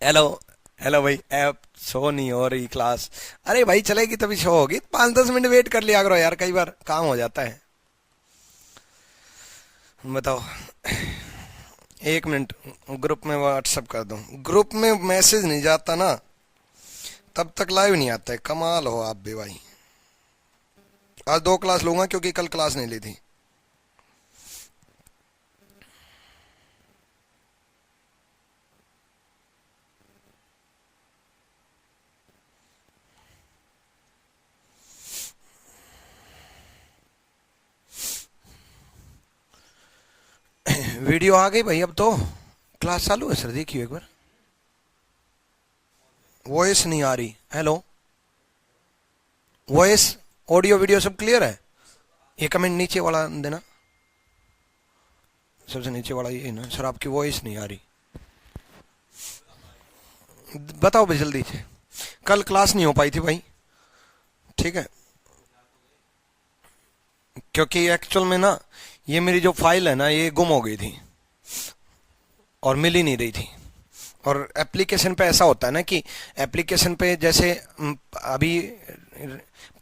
Hello. Hello भाई, app show नहीं हो रही क्लास। अरे भाई चलेगी तभी शो होगी, 5-10 मिनट वेट कर लिया करो यार, कई बार काम हो जाता है। बताओ। 1 मिनट। ग्रुप में व्हाट्सअप कर दूं? ग्रुप में मैसेज नहीं जाता ना, तब तक लाइव नहीं आता है। कमाल हो आप भी भाई। आज 2 क्लास लूंगा क्योंकि कल क्लास नहीं ली थी। वीडियो आ गई भाई, अब तो क्लास चालू है सर, देखिए एक बार। वॉइस नहीं आ रही। हेलो। वॉइस, ऑडियो वीडियो सब क्लियर है? ये कमेंट नीचे वाला देना, सबसे नीचे वाला ये ना सर, आपकी वॉइस नहीं आ रही। बताओ भाई जल्दी से। कल क्लास नहीं हो पाई थी भाई। ठीक है, क्योंकि एक्चुअल में ना ये मेरी जो फाइल है ना ये गुम हो गई थी और मिल ही नहीं रही थी। और एप्लीकेशन पे ऐसा होता है ना कि एप्लीकेशन पे जैसे अभी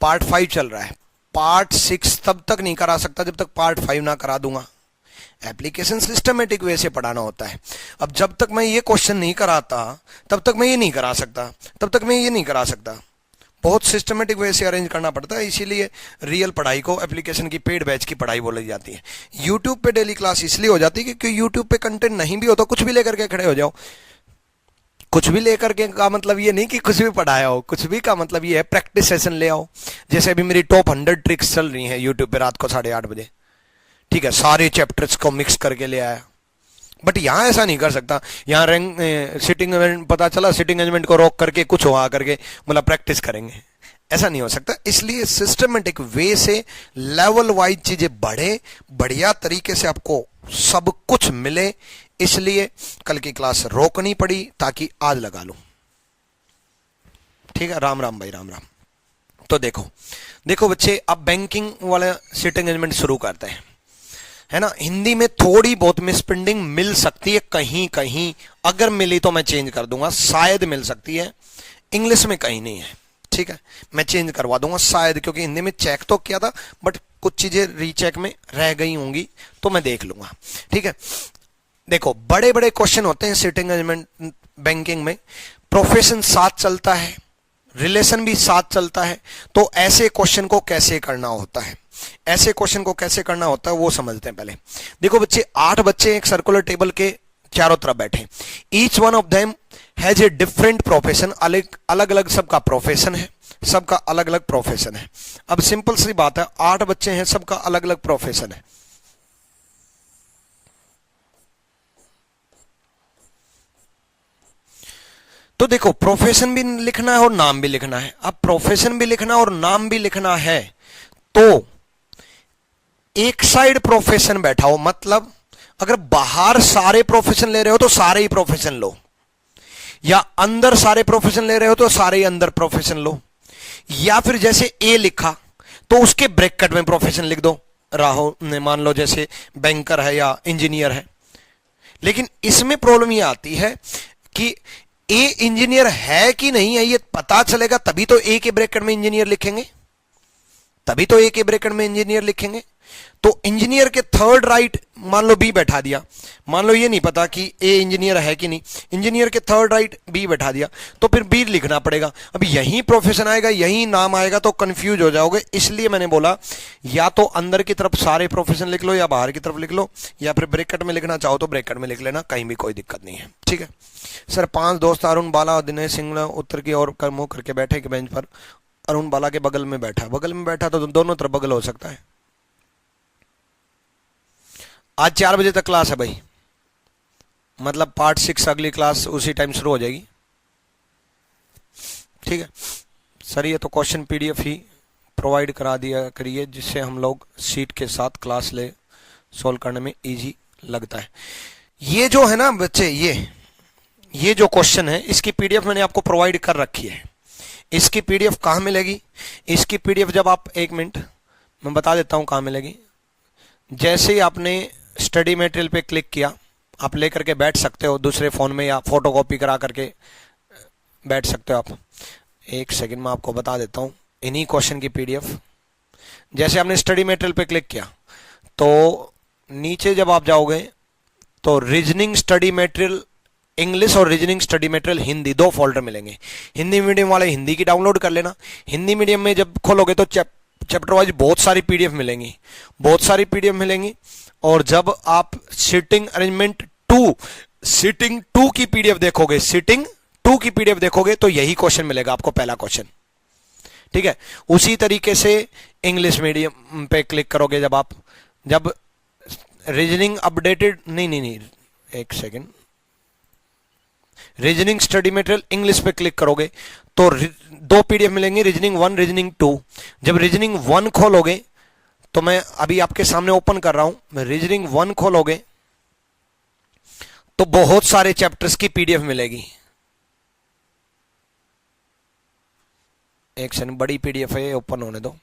पार्ट 5 चल रहा है, पार्ट 6 तब तक नहीं करा सकता जब तक पार्ट 5 ना करा दूंगा। एप्लीकेशन सिस्टमेटिक वे से पढ़ाना होता है। अब जब तक मैं ये क्वेश्चन नहीं कराता तब तक मैं ये नहीं करा सकता, तब तक मैं ये नहीं करा सकता। बहुत सिस्टमेटिक वे से अरेंज करना पड़ता है, इसीलिए रियल पढ़ाई को एप्लीकेशन की पेड बैच की पढ़ाई बोली जाती है। यूट्यूब पे डेली क्लास इसलिए हो जाती है क्योंकि यूट्यूब पे कंटेंट नहीं भी होता, कुछ भी लेकर के खड़े हो जाओ। कुछ भी लेकर के का मतलब ये नहीं कि कुछ भी पढ़ाया हो, कुछ भी का मतलब ये है प्रैक्टिस सेशन ले आओ। जैसे अभी मेरी टॉप 100 ट्रिक्स चल रही हैं यूट्यूब पे रात को 8:30 बजे। ठीक है, सारे चैप्टर्स को मिक्स करके ले आया। बट यहाँ ऐसा नहीं कर सकता। यहाँ रैंक सिटिंग पता चला, सिटिंग अरेंजमेंट को रोक करके कुछ हुआ करके मतलब प्रैक्टिस करेंगे, ऐसा नहीं हो सकता। इसलिए सिस्टमेटिक वे से लेवल वाइज चीजें बढ़े, बढ़िया तरीके से आपको सब कुछ मिले, इसलिए कल की क्लास रोकनी पड़ी ताकि आज लगा लूं। ठीक है, राम राम भाई, राम राम। तो देखो देखो बच्चे, अब बैंकिंग वाला सिटिंग अरेंजमेंट शुरू करते हैं, है ना। हिंदी में थोड़ी बहुत मिसप्रिंटिंग मिल सकती है कहीं कहीं, अगर मिली तो मैं चेंज कर दूंगा, शायद मिल सकती है। इंग्लिश में कहीं नहीं है, ठीक है, मैं चेंज करवा दूंगा शायद, क्योंकि हिंदी में चेक तो किया था बट कुछ चीजें रीचेक में रह गई होंगी, तो मैं देख लूंगा। ठीक है, देखो बड़े बड़े क्वेश्चन होते हैं सिटिंग अरेंजमेंट बैंकिंग में। प्रोफेशन साथ चलता है, रिलेशन भी साथ चलता है, तो ऐसे क्वेश्चन को कैसे करना होता है, ऐसे क्वेश्चन को कैसे करना होता है वो समझते हैं पहले। देखो बच्चे, 8 बच्चे एक सर्कुलर टेबल के चारों तरफ बैठे। Each one of them has a different profession, अलग अलग सबका प्रोफेशन है, सबका अलग अलग प्रोफेशन है। अब सिंपल सी बात है, 8 बच्चे हैं, सबका अलग अलग प्रोफेशन है। तो देखो, प्रोफेशन भी लिखना है और नाम भी लिखना है। अब प्रोफेशन भी लिखना और नाम भी लिखना है तो एक साइड प्रोफेशन बैठाओ, मतलब अगर बाहर सारे प्रोफेशन ले रहे हो तो सारे ही प्रोफेशन लो, या अंदर सारे प्रोफेशन ले रहे हो तो सारे ही अंदर प्रोफेशन लो, या फिर जैसे ए लिखा तो उसके ब्रैकेट में प्रोफेशन लिख दो। राहुल ने मान लो जैसे बैंकर है या इंजीनियर है। लेकिन इसमें प्रॉब्लम ये आती है कि ए इंजीनियर है कि नहीं है ये पता चलेगा तभी तो ए के ब्रैकेट में इंजीनियर लिखेंगे, तभी तो ए के ब्रैकेट में इंजीनियर लिखेंगे। तो इंजीनियर के थर्ड राइट मान लो बी बैठा दिया, मान लो ये नहीं पता कि ए इंजीनियर है कि नहीं, इंजीनियर के थर्ड राइट बी बैठा दिया, तो फिर बी लिखना पड़ेगा। अब यही प्रोफेशन आएगा, यही नाम आएगा, तो कंफ्यूज हो जाओगे। इसलिए मैंने बोला या तो अंदर की तरफ सारे प्रोफेशन लिख लो या बाहर की तरफ लिख लो, या फिर ब्रैकेट में लिखना चाहो तो ब्रैकेट में लिख लेना, कहीं भी कोई दिक्कत नहीं है। ठीक है सर। 5 दोस्त अरुण बाला और दिनेश सिंह उत्तर की ओर मुंह करके बैठे कि बेंच पर अरुण बाला के बगल में बैठा, बगल में बैठा तो दोनों तरफ बगल हो सकता है। आज 4 बजे तक क्लास है भाई, मतलब पार्ट 6 अगली क्लास उसी टाइम शुरू हो जाएगी। ठीक है सर, ये तो क्वेश्चन पीडीएफ ही प्रोवाइड करा दिया करिए, जिससे हम लोग सीट के साथ क्लास ले सॉल्व करने में इजी लगता है। ये जो है ना बच्चे, ये जो क्वेश्चन है इसकी पीडीएफ मैंने आपको प्रोवाइड कर रखी है। इसकी पीडीएफ कहाँ मिलेगी? इसकी पीडीएफ जब आप, 1 मिनट मैं बता देता हूँ कहाँ मिलेगी। जैसे ही आपने स्टडी मटेरियल पे क्लिक किया आप लेकर के बैठ सकते हो दूसरे फ़ोन में, या फोटोकॉपी करा करके बैठ सकते हो आप। एक सेकंड में आपको बता देता हूँ इन्हीं क्वेश्चन की पीडीएफ। जैसे आपने स्टडी मटेरियल पे क्लिक किया तो नीचे जब आप जाओगे तो रीजनिंग स्टडी मटेरियल इंग्लिश और रीजनिंग स्टडी मटेरियल हिंदी, दो फोल्डर मिलेंगे। हिंदी मीडियम वाले हिंदी की डाउनलोड कर लेना। हिंदी मीडियम में जब खोलोगे तो चैप्टर वाइज बहुत सारी पीडीएफ मिलेंगी, बहुत सारी पीडीएफ मिलेंगी। और जब आप सिटिंग अरेंजमेंट 2 की पीडीएफ देखोगे, सिटिंग 2 की पीडीएफ देखोगे तो यही क्वेश्चन मिलेगा आपको, पहला क्वेश्चन, ठीक है। उसी तरीके से इंग्लिश मीडियम पे क्लिक करोगे जब रीजनिंग अपडेटेड, नहीं, एक second, reasoning study material English पे क्लिक करोगे तो दो पीडीएफ मिलेंगे, रीजनिंग 1, रीजनिंग 2। जब रीजनिंग 1 खोलोगे तो मैं अभी आपके सामने ओपन कर रहा हूं, मैं रीजनिंग 1 खोलोगे तो बहुत सारे चैप्टर्स की पीडीएफ मिलेगी। एक सेकंड, बड़ी पीडीएफ है, ओपन होने दो।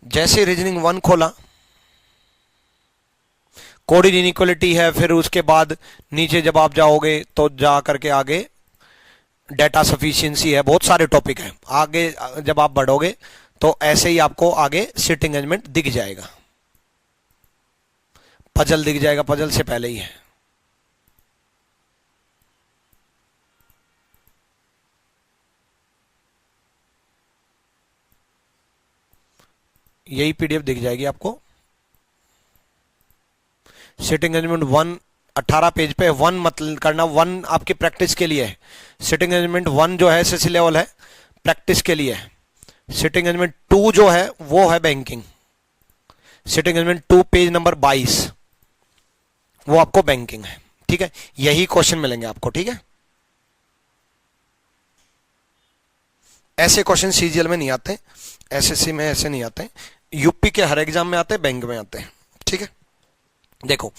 जैसे रीजनिंग 1 खोला, कोडिंग इनइक्वालिटी है, फिर उसके बाद नीचे जब आप जाओगे तो जा करके आगे डेटा सफिशिएंसी है, बहुत सारे टॉपिक हैं। आगे जब आप बढ़ोगे तो ऐसे ही आपको आगे सिटिंग अरेंजमेंट दिख जाएगा, पजल दिख जाएगा, पजल से पहले ही है। यही पीडीएफ दिख जाएगी आपको। सिटिंग अरेंजमेंट 1 18 पेज पे, 1 मतलब करना, 1 आपकी प्रैक्टिस के लिए है। सिटिंग अरेंजमेंट 1 जो है एसएससी लेवल है, प्रैक्टिस के लिए है। सिटिंग अरेंजमेंट 2 जो है वो है banking. Sitting arrangement 2 page number 22 वो आपको बैंकिंग है, ठीक है। यही क्वेश्चन मिलेंगे आपको, ठीक है। ऐसे क्वेश्चन सीजीएल में नहीं आते, एसएससी में ऐसे नहीं आते, यूपी के हर एग्जाम में आते हैं, बैंक में आते हैं, ठीक है। देखो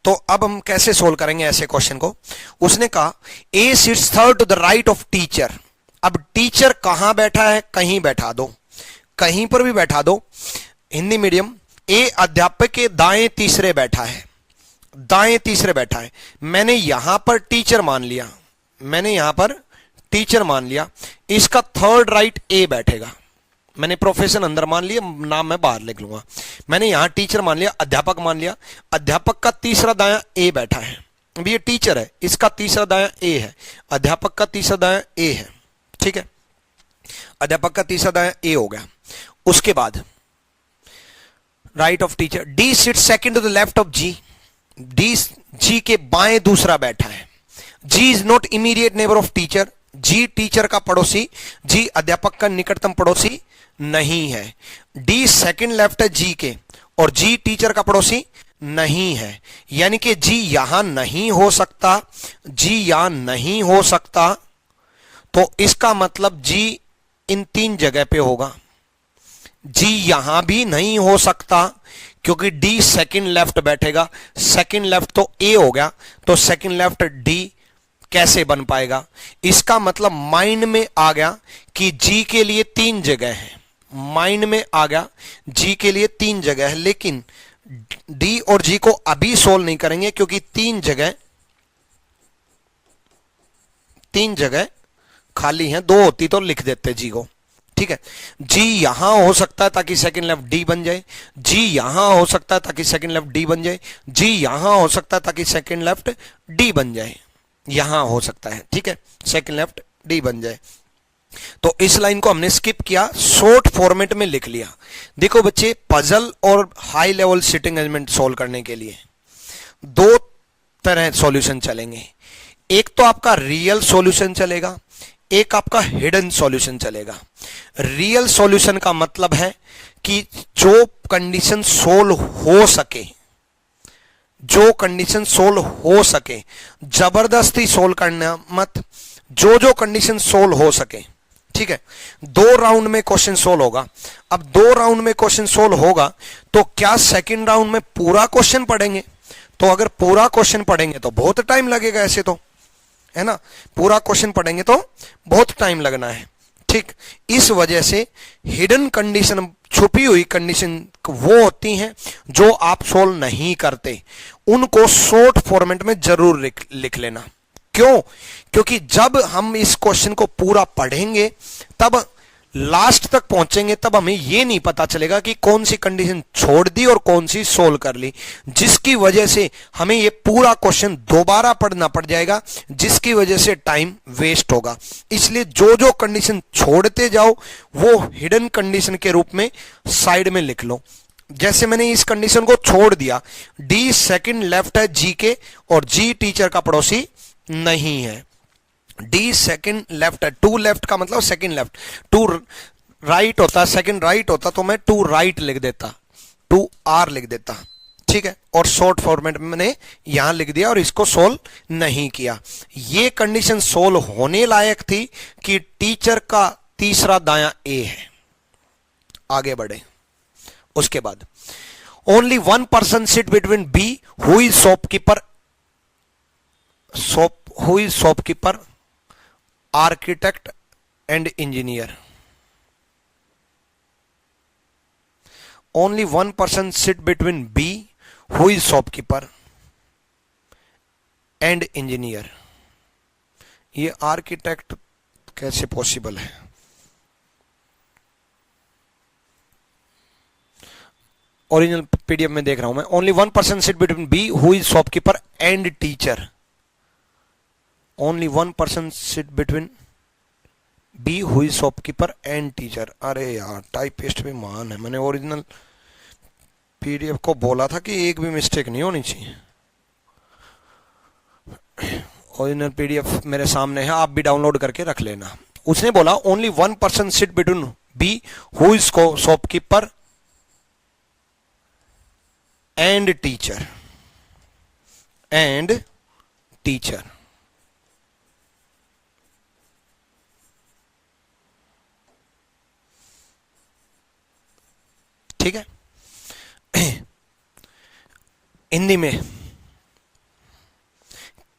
तो अब हम कैसे सोल्व करेंगे ऐसे क्वेश्चन को। उसने कहा A sits third to the right of teacher. अब टीचर कहां बैठा है, कहीं बैठा दो, कहीं पर भी बैठा दो। हिंदी मीडियम, ए अध्यापक के दाएं तीसरे बैठा है, दाएं तीसरे बैठा है। मैंने यहां पर टीचर मान लिया, मैंने यहां पर टीचर मान लिया। इसका थर्ड राइट ए बैठेगा। मैंने प्रोफेशन अंदर मान लिया, नाम मैं बाहर लिख लूंगा। मैंने यहां टीचर मान लिया, अध्यापक मान लिया। अध्यापक का तीसरा दायां ए बैठा है। अब ये टीचर है, इसका तीसरा दायां ए है, अध्यापक का तीसरा दायां ए है, ठीक है। अध्यापक का तीसरा दायां ए हो गया। उसके बाद right of teacher, D sit second to the left of G. D G के बाएं दूसरा बैठा है। G is not immediate neighbour of teacher. G teacher का पड़ोसी, जी अध्यापक का निकटतम पड़ोसी नहीं है। डी सेकंड लेफ्ट है जी के, और जी टीचर का पड़ोसी नहीं है। यानी कि जी यहां नहीं हो सकता, जी यहां नहीं हो सकता। तो इसका मतलब जी इन 3 जगह पे होगा। जी यहां भी नहीं हो सकता क्योंकि डी सेकंड लेफ्ट बैठेगा। सेकंड लेफ्ट तो ए हो गया, तो सेकंड लेफ्ट डी कैसे बन पाएगा। इसका मतलब माइंड में आ गया कि जी के लिए 3 जगह है। माइंड में आ गया जी के लिए 3 जगह है, लेकिन डी और जी को अभी सोल्व नहीं करेंगे क्योंकि 3 जगह खाली हैं। 2 होती तो लिख देते जी को, ठीक है। जी यहां हो सकता है ताकि सेकंड लेफ्ट डी बन जाए, जी यहां हो सकता है ताकि सेकंड लेफ्ट डी बन जाए, जी यहां हो सकता है ताकि सेकंड लेफ्ट डी बन जाए, यहां हो सकता है, ठीक है, सेकंड लेफ्ट डी बन जाए। तो इस लाइन को हमने स्किप किया, शॉर्ट फॉर्मेट में लिख लिया। देखो बच्चे, पजल और high level sitting arrangement solve करने के लिए 2 तरह सॉल्यूशन चलेंगे। एक तो आपका रियल सॉल्यूशन चलेगा, एक आपका हिडन सॉल्यूशन चलेगा। रियल सॉल्यूशन का मतलब है कि जो कंडीशन सोल्व हो सके, जो कंडीशन सोल्व हो सके, जबरदस्ती सोल्व करना मत, जो कंडीशन सोल्व हो सके, ठीक है। 2 राउंड में क्वेश्चन सोल्व होगा। अब 2 राउंड में क्वेश्चन सोल्व होगा तो क्या सेकंड राउंड में पूरा क्वेश्चन पढ़ेंगे? तो अगर पूरा क्वेश्चन पढ़ेंगे तो बहुत टाइम लगेगा, ऐसे तो है ना, पूरा क्वेश्चन पढ़ेंगे तो बहुत टाइम लगना है, ठीक ठीक, इस वजह से हिडन कंडीशन, छुपी हुई कंडीशन वो होती हैं जो आप सोल्व नहीं करते, उनको शॉर्ट फॉर्मेट में जरूर लिख लेना। क्यों? क्योंकि जब हम इस क्वेश्चन को पूरा पढ़ेंगे, तब लास्ट तक पहुंचेंगे, तब हमें यह नहीं पता चलेगा कि कौन सी कंडीशन छोड़ दी और कौन सी सोल्व कर ली, जिसकी वजह से हमें यह पूरा क्वेश्चन दोबारा पढ़ना पड़ जाएगा, जिसकी वजह से टाइम वेस्ट होगा। इसलिए जो जो कंडीशन छोड़ते जाओ वो हिडन कंडीशन के रूप में साइड में लिख लो। जैसे मैंने इस कंडीशन को छोड़ दिया, डी सेकंड लेफ्ट है जी के और जी टीचर का पड़ोसी नहीं है। डी सेकंड लेफ्ट है, टू लेफ्ट का मतलब सेकंड लेफ्ट, टू राइट होता, सेकंड राइट होता तो मैं टू राइट लिख देता, टू आर लिख देता, ठीक है। और शॉर्ट फॉर्मेट में मैंने यहां लिख दिया और इसको सोल्व नहीं किया। ये कंडीशन सोल्व होने लायक थी कि टीचर का तीसरा दायां ए है। आगे बढ़े। उसके बाद only one person sit between B who is shopkeeper, who is shopkeeper, architect and engineer. Only one person sit between B who is shopkeeper and engineer. ये आर्किटेक्ट कैसे पॉसिबल है? ओरिजिनल पीडीएफ में देख रहा हूं मैं। Only one person sit between B who is shopkeeper and teacher. Only one person sit between B who is shopkeeper and teacher. अरे यार, टाइपिस्ट भी महान है। मैंने ओरिजिनल पीडीएफ को बोला था कि एक भी मिस्टेक नहीं होनी चाहिए। ओरिजिनल पीडीएफ मेरे सामने है, आप भी डाउनलोड करके रख लेना। उसने बोला only one person sit between B who is shopkeeper and teacher, and teacher. ठीक है। हिंदी में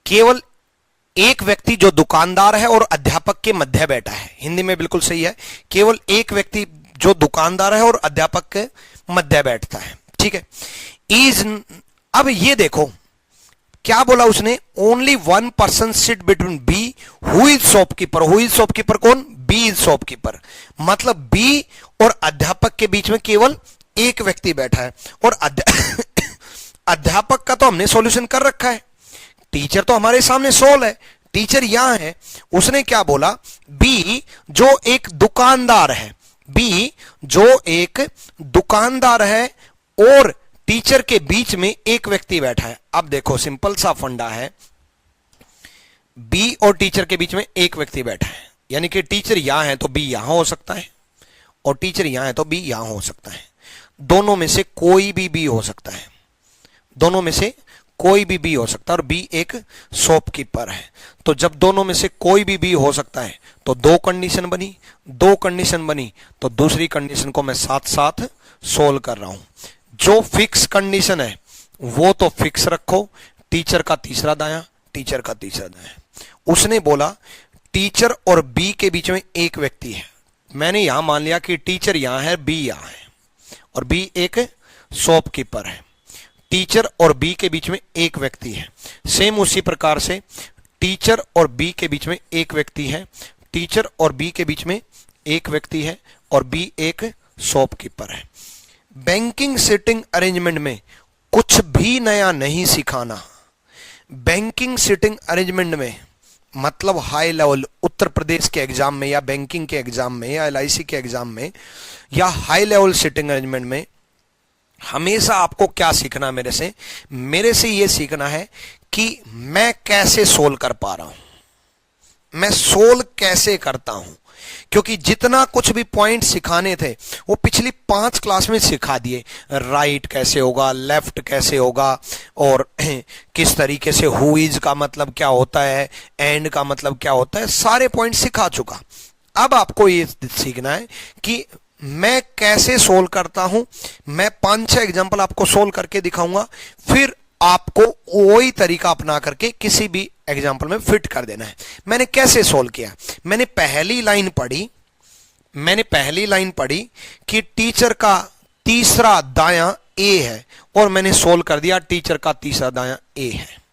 केवल एक व्यक्ति जो दुकानदार है और अध्यापक के मध्य बैठा है। हिंदी में बिल्कुल सही है, केवल एक व्यक्ति जो दुकानदार है और अध्यापक के मध्य बैठता है। ठीक है। इज, अब ये देखो क्या बोला उसने, only one person sit between B who is shopkeeper. Who is shopkeeper कौन? B is shopkeeper. मतलब बी और अध्यापक के बीच में केवल एक व्यक्ति बैठा है। और अध्यापक का तो हमने सॉल्यूशन कर रखा है, टीचर तो हमारे सामने सोल्व है, टीचर यहां है। उसने क्या बोला, बी जो एक दुकानदार है, बी जो एक दुकानदार है और टीचर के बीच में एक व्यक्ति बैठा है। अब देखो सिंपल सा फंडा है, बी और टीचर के बीच में एक व्यक्ति बैठा है, यानी कि टीचर यहां है तो बी यहां हो सकता है और टीचर यहां है तो बी यहां हो सकता है। दोनों में से कोई भी बी हो सकता है, दोनों में से कोई भी बी हो सकता है और बी एक शॉपकीपर है। तो जब दोनों में से कोई भी बी हो सकता है तो दो कंडीशन बनी, दो कंडीशन बनी तो दूसरी कंडीशन को मैं साथ साथ सोल्व कर रहा हूं। जो फिक्स कंडीशन है वो तो फिक्स रखो, टीचर का तीसरा दायां, टीचर का तीसरा दायां। उसने बोला टीचर और बी के बीच में एक व्यक्ति है। मैंने यहां मान लिया कि टीचर यहां है, बी यहां है और बी एक शॉपकीपर है। टीचर और बी के बीच में एक व्यक्ति है। सेम उसी प्रकार से टीचर और बी के बीच में एक व्यक्ति है, टीचर और बी के बीच में एक व्यक्ति है और बी एक शॉपकीपर है। बैंकिंग सिटिंग अरेंजमेंट में कुछ भी नया नहीं सिखाना। बैंकिंग सिटिंग अरेंजमेंट में मतलब हाई लेवल उत्तर प्रदेश के एग्जाम में या बैंकिंग के एग्जाम में या एलआईसी के एग्जाम में या हाई लेवल सिटिंग अरेंजमेंट में हमेशा आपको क्या सीखना है? मेरे से यह सीखना है कि मैं कैसे सोल्व कर पा रहा हूं, मैं सोल्व कैसे करता हूं। क्योंकि जितना कुछ भी पॉइंट सिखाने थे वो पिछली 5 क्लास में सिखा दिए। राइट कैसे होगा, लेफ्ट कैसे होगा और किस तरीके से हु इज का मतलब क्या होता है, एंड का मतलब क्या होता है, सारे पॉइंट सिखा चुका। अब आपको ये सीखना है कि मैं कैसे सोल्व करता हूं। मैं 5-6 एग्जांपल आपको सोल्व करके दिखाऊंगा, फिर आपको वही तरीका अपना करके किसी भी एग्जांपल में फिट कर देना है। मैंने कैसे सोल्व किया, मैंने पहली लाइन पढ़ी, मैंने पहली लाइन पढ़ी कि टीचर का तीसरा दायां ए है और मैंने सोल्व कर दिया टीचर का तीसरा दायां ए है।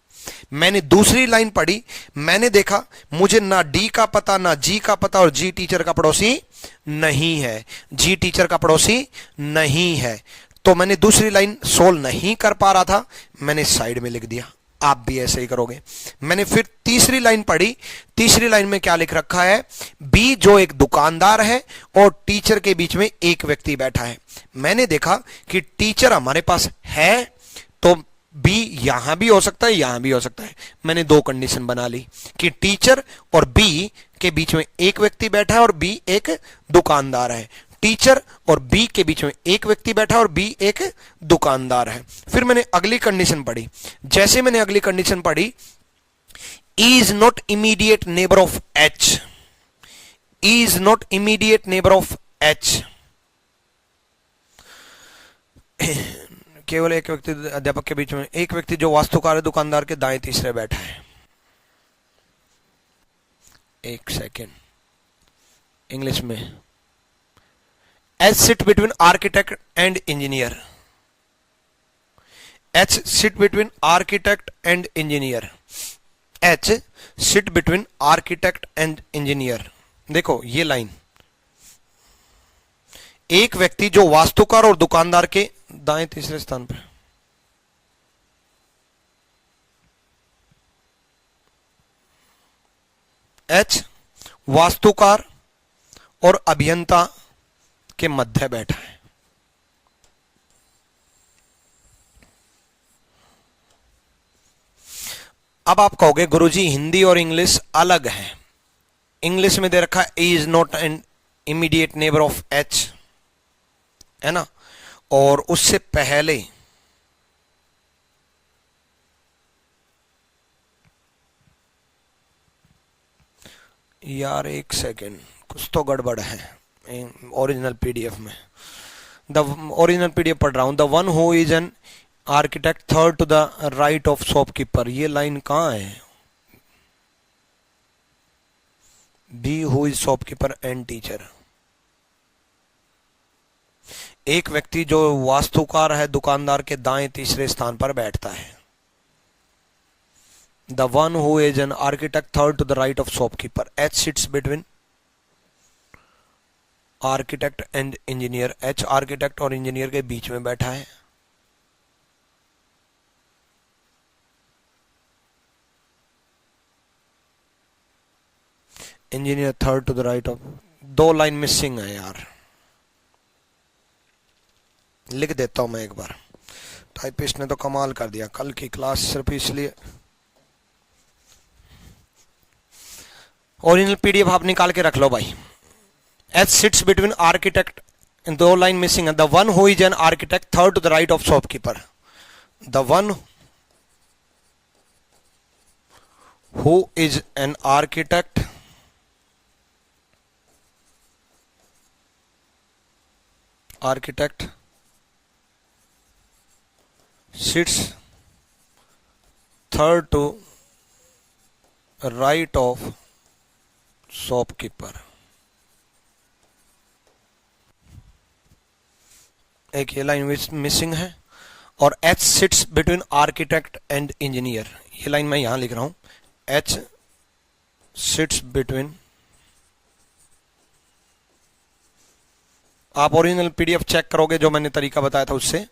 मैंने दूसरी लाइन पढ़ी, मैंने देखा मुझे ना डी का पता ना जी का पता और जी टीचर का पड़ोसी नहीं है, जी टीचर का पड़ोसी नहीं है, तो मैंने दूसरी लाइन सोल्व नहीं कर पा रहा था, मैंने साइड में लिख दिया। आप भी ऐसे ही करोगे। मैंने फिर तीसरी लाइन पढ़ी, तीसरी लाइन में क्या लिख रखा है, बी जो एक दुकानदार है और टीचर के बीच में एक व्यक्ति बैठा है। मैंने देखा कि टीचर हमारे पास है तो बी यहां भी हो सकता है यहां भी हो सकता है। मैंने दो कंडीशन बना ली कि टीचर और बी के बीच में एक व्यक्ति बैठा है और बी एक दुकानदार है, टीचर और बी के बीच में एक व्यक्ति बैठा और बी एक दुकानदार है। फिर मैंने अगली कंडीशन पढ़ी, जैसे मैंने अगली कंडीशन पढ़ी, is not immediate neighbour of H, is not immediate neighbour of H. केवल एक व्यक्ति अध्यापक के बीच में, एक व्यक्ति जो वास्तुकार है दुकानदार के दाएं तीसरे बैठा है। एक सेकेंड, इंग्लिश में, H sit between architect and engineer, H sit between architect and engineer, H sit between architect and engineer. देखो ये लाइन, एक व्यक्ति जो वास्तुकार और दुकानदार के दाएं तीसरे स्थान पर, एच वास्तुकार और अभियंता के मध्य बैठा है। अब आप कहोगे गुरुजी हिंदी और इंग्लिश अलग है, इंग्लिश में दे रखा है is not an immediate neighbour of H, है ना, और उससे पहले यार एक सेकेंड, कुछ तो गड़बड़ है ओरिजिनल पीडीएफ में। द ओरिजिनल पीडीएफ पढ़ रहा हूं, the one who is an architect third to the right of shopkeeper, ये लाइन कहां है, B who is shopkeeper and teacher, एक व्यक्ति जो वास्तुकार है दुकानदार के दाएं तीसरे स्थान पर बैठता है। The one who is an architect third to the right of shopkeeper, H sits between architect and engineer, H architect और इंजीनियर के बीच में बैठा है। Engineer third to the right of, दो लाइन मिसिंग है यार, लिख देता हूं मैं एक बार। टाइपिस्ट ने तो कमाल कर दिया कल की क्लास सिर्फ इसलिए। ओरिजिनल पीडीएफ आप निकाल के रख लो भाई। एच सिट्स बिटवीन आर्किटेक्ट, दो लाइन मिसिंग है, the one who is an architect third to the right of shopkeeper, the one who is an architect architect sits third to right of shopkeeper। एक ये line missing है, और H seats between architect and engineer, ये line मैं यहां लिख रहा हूं, H सिट्स बिटवीन, आप ओरिजिनल पीडीएफ चेक करोगे जो मैंने तरीका बताया था उससे,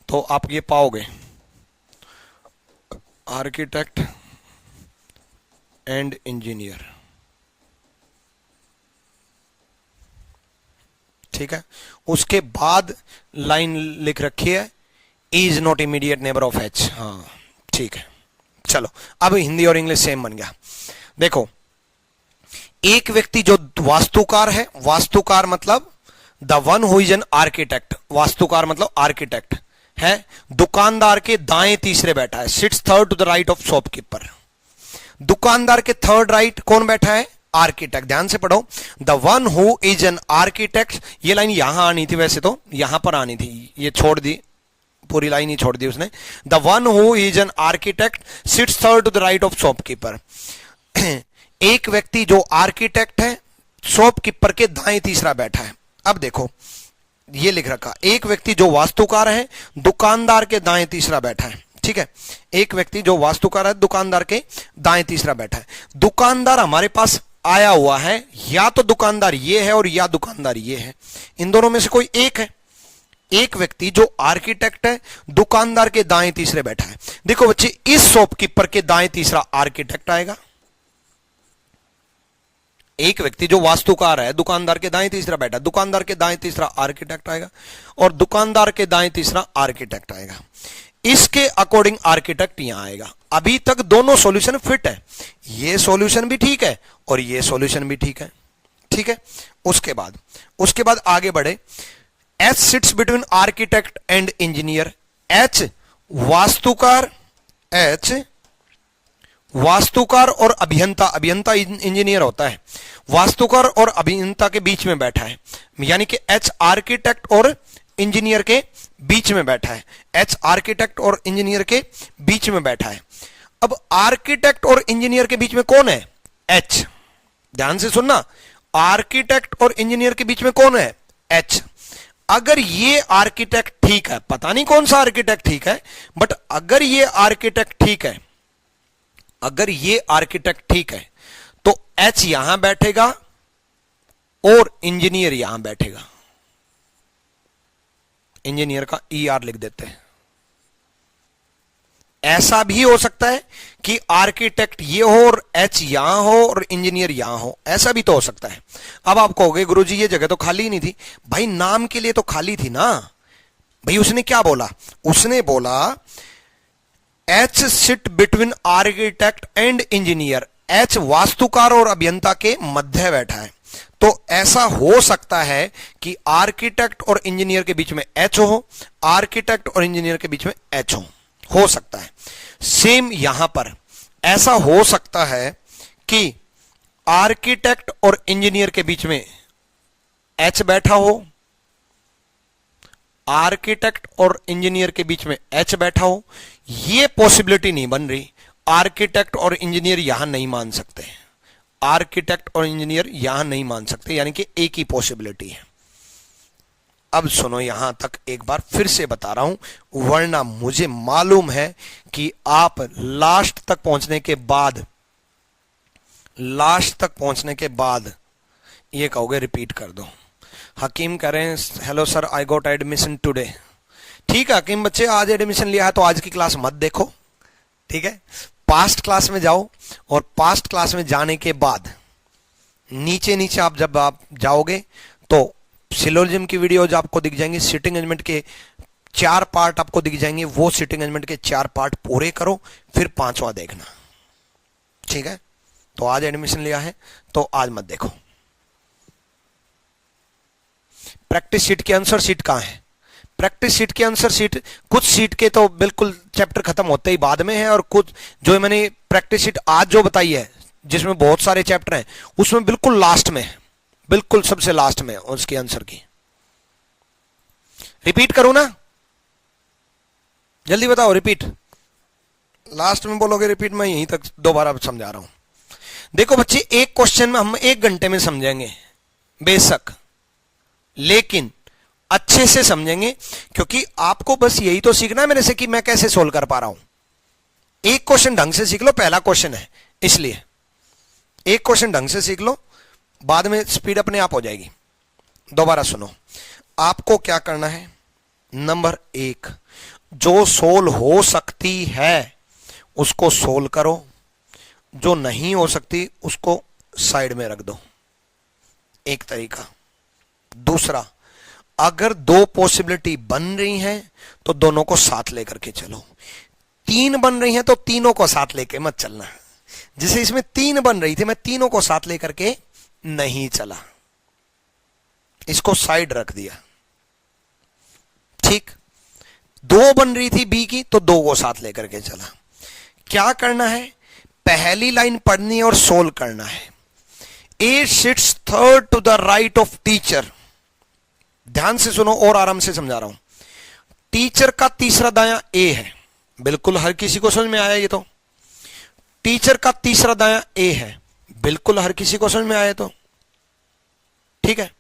तो आप ये पाओगे आर्किटेक्ट एंड इंजीनियर, ठीक है। उसके बाद लाइन लिख रखी है is not immediate neighbour of H, हाँ ठीक है। चलो अब हिंदी और इंग्लिश सेम बन गया। देखो एक व्यक्ति जो वास्तुकार है, वास्तुकार मतलब the one who is an architect, वास्तुकार मतलब आर्किटेक्ट है, दुकानदार के दाएं तीसरे बैठा है, sits third to the right of shopkeeper. दुकानदार के थर्ड राइट कौन बैठा है, आर्किटेक्ट। ध्यान से पढ़ो, the one who is an architect, ये लाइन यहां आनी थी, वैसे तो यहां पर आनी थी, ये छोड़ दी, पूरी लाइन ही छोड़ दी उसने। The one who is an architect sits third to the right of shopkeeper. एक व्यक्ति जो आर्किटेक्ट है शॉपकीपर के दाएं तीसरा बैठा है। अब देखो ये लिख रखा, एक व्यक्ति जो वास्तुकार है दुकानदार के दाएं तीसरा बैठा है। ठीक है, एक व्यक्ति जो वास्तुकार है दुकानदार के दाएं तीसरा बैठा है। दुकानदार हमारे पास आया हुआ है, या तो दुकानदार ये है और या दुकानदार ये है, इन दोनों में से कोई एक है। एक व्यक्ति जो आर्किटेक्ट है दुकानदार के दाएं तीसरे बैठा है। देखो बच्चे, इस शॉपकीपर के दाएं तीसरा आर्किटेक्ट आएगा। एक व्यक्ति जो वास्तुकार है दुकानदार के दाएं तीसरा बैठा, दुकानदार के दाएं तीसरा आर्किटेक्ट आएगा, और दुकानदार के दाएं तीसरा आर्किटेक्ट आएगा। इसके अकॉर्डिंग आर्किटेक्ट यहां आएगा। अभी तक दोनों सॉल्यूशन फिट है, ये सॉल्यूशन भी ठीक है और ये सॉल्यूशन भी ठीक है। ठीक है, उसके बाद आगे बढ़े। H sits between architect and engineer. H वास्तुकार और अभियंता, अभियंता इंजीनियर होता है, वास्तुकार और अभियंता के बीच में बैठा है, यानी कि एच आर्किटेक्ट और इंजीनियर के बीच में बैठा है। एच आर्किटेक्ट और इंजीनियर के बीच में बैठा है। अब आर्किटेक्ट और इंजीनियर के बीच में कौन है? एच। ध्यान से सुनना, आर्किटेक्ट और इंजीनियर के बीच में कौन है? एच। अगर ये आर्किटेक्ट ठीक है, पता नहीं कौन सा आर्किटेक्ट ठीक है, बट अगर ये आर्किटेक्ट ठीक है, अगर ये आर्किटेक्ट ठीक है, तो एच यहां बैठेगा और इंजीनियर यहां बैठेगा। इंजीनियर का ER लिख देते हैं। ऐसा भी हो सकता है कि आर्किटेक्ट ये हो और एच यहां हो और इंजीनियर यहां हो, ऐसा भी तो हो सकता है। अब आप कहोगे गुरुजी ये जगह तो खाली नहीं थी। भाई नाम के लिए तो खाली थी ना। भाई उसने क्या बोला? उसने बोला H sit between architect and engineer. H वास्तुकार और अभियंता के मध्य बैठा है। तो ऐसा हो सकता है कि आर्किटेक्ट और इंजीनियर के बीच में एच हो, आर्किटेक्ट और इंजीनियर के बीच में एच हो सकता है। सेम यहां पर ऐसा हो सकता है कि आर्किटेक्ट और इंजीनियर के बीच में एच बैठा हो, आर्किटेक्ट और इंजीनियर के बीच में एच बैठा हो। यह पॉसिबिलिटी नहीं बन रही। आर्किटेक्ट और इंजीनियर यहां नहीं मान सकते, आर्किटेक्ट और इंजीनियर यहां नहीं मान सकते, यानी कि एक ही पॉसिबिलिटी है। अब सुनो, यहां तक एक बार फिर से बता रहा हूं, वरना मुझे मालूम है कि आप लास्ट तक पहुंचने के बाद ये कहोगे रिपीट कर दो। हकीम कह रहे हैं hello sir I got admission today. ठीक है हकीम बच्चे, आज एडमिशन लिया है तो आज की क्लास मत देखो। ठीक है, पास्ट क्लास में जाओ, और पास्ट क्लास में जाने के बाद नीचे जब आप जाओगे तो सिलोजिज्म की वीडियोज आपको दिख जाएंगी। सिटिंग अरेंजमेंट के 4 पार्ट आपको दिख जाएंगे, वो सिटिंग अरेंजमेंट के 4 पार्ट पूरे करो, फिर 5वां देखना। ठीक है, तो आज एडमिशन लिया है तो आज मत देखो। प्रैक्टिस शीट की आंसर शीट कहां है? प्रैक्टिस शीट की आंसर शीट कुछ शीट के तो बिल्कुल चैप्टर खत्म होते ही बाद में है, और कुछ जो मैंने प्रैक्टिस शीट आज जो बताई है जिसमें बहुत सारे चैप्टर हैं उसमें बिल्कुल लास्ट में है, बिल्कुल सबसे लास्ट में उसकी आंसर की। रिपीट करूं ना? जल्दी बताओ रिपीट। लास्ट में बोलोगे रिपीट, मैं यहीं तक दोबारा समझा रहा हूं। देखो बच्चे, एक क्वेश्चन में हम 1 घंटे में समझेंगे बेशक, लेकिन अच्छे से समझेंगे, क्योंकि आपको बस यही तो सीखना है मेरे से कि मैं कैसे सोल्व कर पा रहा हूं। एक क्वेश्चन ढंग से सीख लो, पहला क्वेश्चन है इसलिए एक क्वेश्चन ढंग से सीख लो, बाद में स्पीड अपने आप हो जाएगी। दोबारा सुनो, आपको क्या करना है? नंबर 1, जो सोल्व हो सकती है उसको सोल्व करो, जो नहीं हो सकती उसको साइड में रख दो, एक तरीका। दूसरा, अगर 2 पॉसिबिलिटी बन रही हैं तो दोनों को साथ लेकर के चलो। 3 बन रही हैं तो तीनों को साथ लेके मत चलना। जैसे इसमें 3 बन रही थी, मैं तीनों को साथ लेकर के नहीं चला, इसको साइड रख दिया। ठीक, 2 बन रही थी बी की तो 2 को साथ लेकर के चला। क्या करना है? पहली लाइन पढ़नी और सोल्व करना है। A sits third to the right of teacher. ध्यान से सुनो और आराम से समझा रहा हूं। टीचर का तीसरा दायां ए है, बिल्कुल हर किसी को समझ में आया ये तो। टीचर का तीसरा दायां ए है, बिल्कुल हर किसी को समझ में आया तो। ठीक है,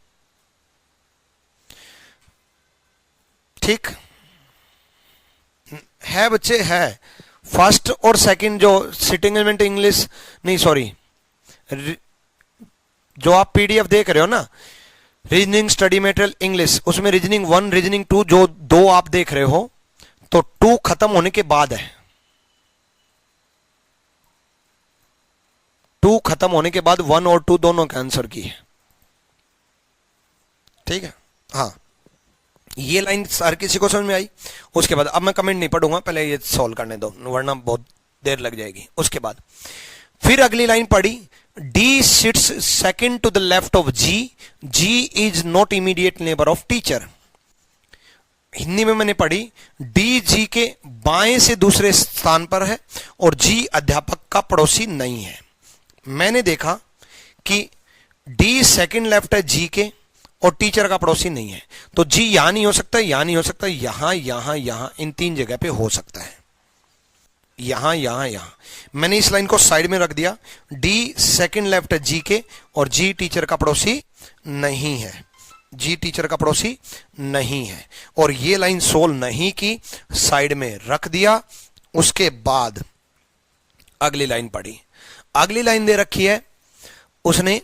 ठीक है बच्चे, है। फर्स्ट और सेकंड जो सिटिंग एलिमेंट इंग्लिश, नहीं सॉरी, जो आप पीडीएफ देख रहे हो ना, रीजनिंग स्टडी मटेरियल इंग्लिश, उसमें रीजनिंग 1 रीजनिंग 2 जो दो आप देख रहे हो, तो 2 खत्म होने के बाद है, 2 खत्म होने के बाद 1 और 2 दोनों के आंसर की है, ठीक है। हाँ, ये लाइन हर किसी को समझ में आई। उसके बाद अब मैं कमेंट नहीं पढ़ूंगा, पहले ये सॉल्व करने दो वरना बहुत देर लग जाएगी। उसके बाद फिर अगली लाइन पढ़ी, D sits second to the left of G, G is not immediate neighbour of teacher. Hindi में मैंने पढ़ी, डी जी के बाएं से दूसरे स्थान पर है और जी अध्यापक का पड़ोसी नहीं है। मैंने देखा कि डी सेकंड लेफ्ट है जी के और टीचर का पड़ोसी नहीं है, तो जी यहां नहीं हो सकता, यहां नहीं हो सकता, यहां यहां यहां, इन 3 जगह पे हो सकता है, यहां यहां यहां। मैंने इस लाइन को साइड में रख दिया, डी सेकंड लेफ्ट है जी के और जी टीचर का पड़ोसी नहीं है, जी टीचर का पड़ोसी नहीं है, और ये लाइन सोल्व नहीं की, साइड में रख दिया। उसके बाद अगली लाइन पढ़ी, अगली लाइन दे रखी है उसने,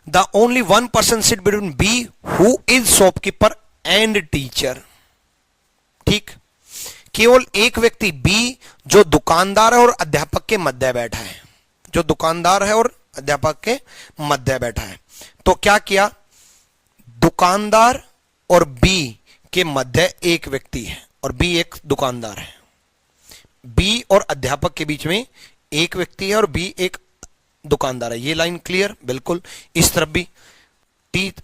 the only one person sit between B who is shopkeeper and teacher. ठीक, केवल एक व्यक्ति बी जो दुकानदार है और अध्यापक के मध्य बैठा है, जो दुकानदार है और अध्यापक के मध्य बैठा है। तो क्या किया, दुकानदार और बी के मध्य एक व्यक्ति है और बी एक दुकानदार है, बी और अध्यापक के बीच में एक व्यक्ति है और बी एक दुकानदार है। ये लाइन क्लियर, बिल्कुल। इस तरफ भी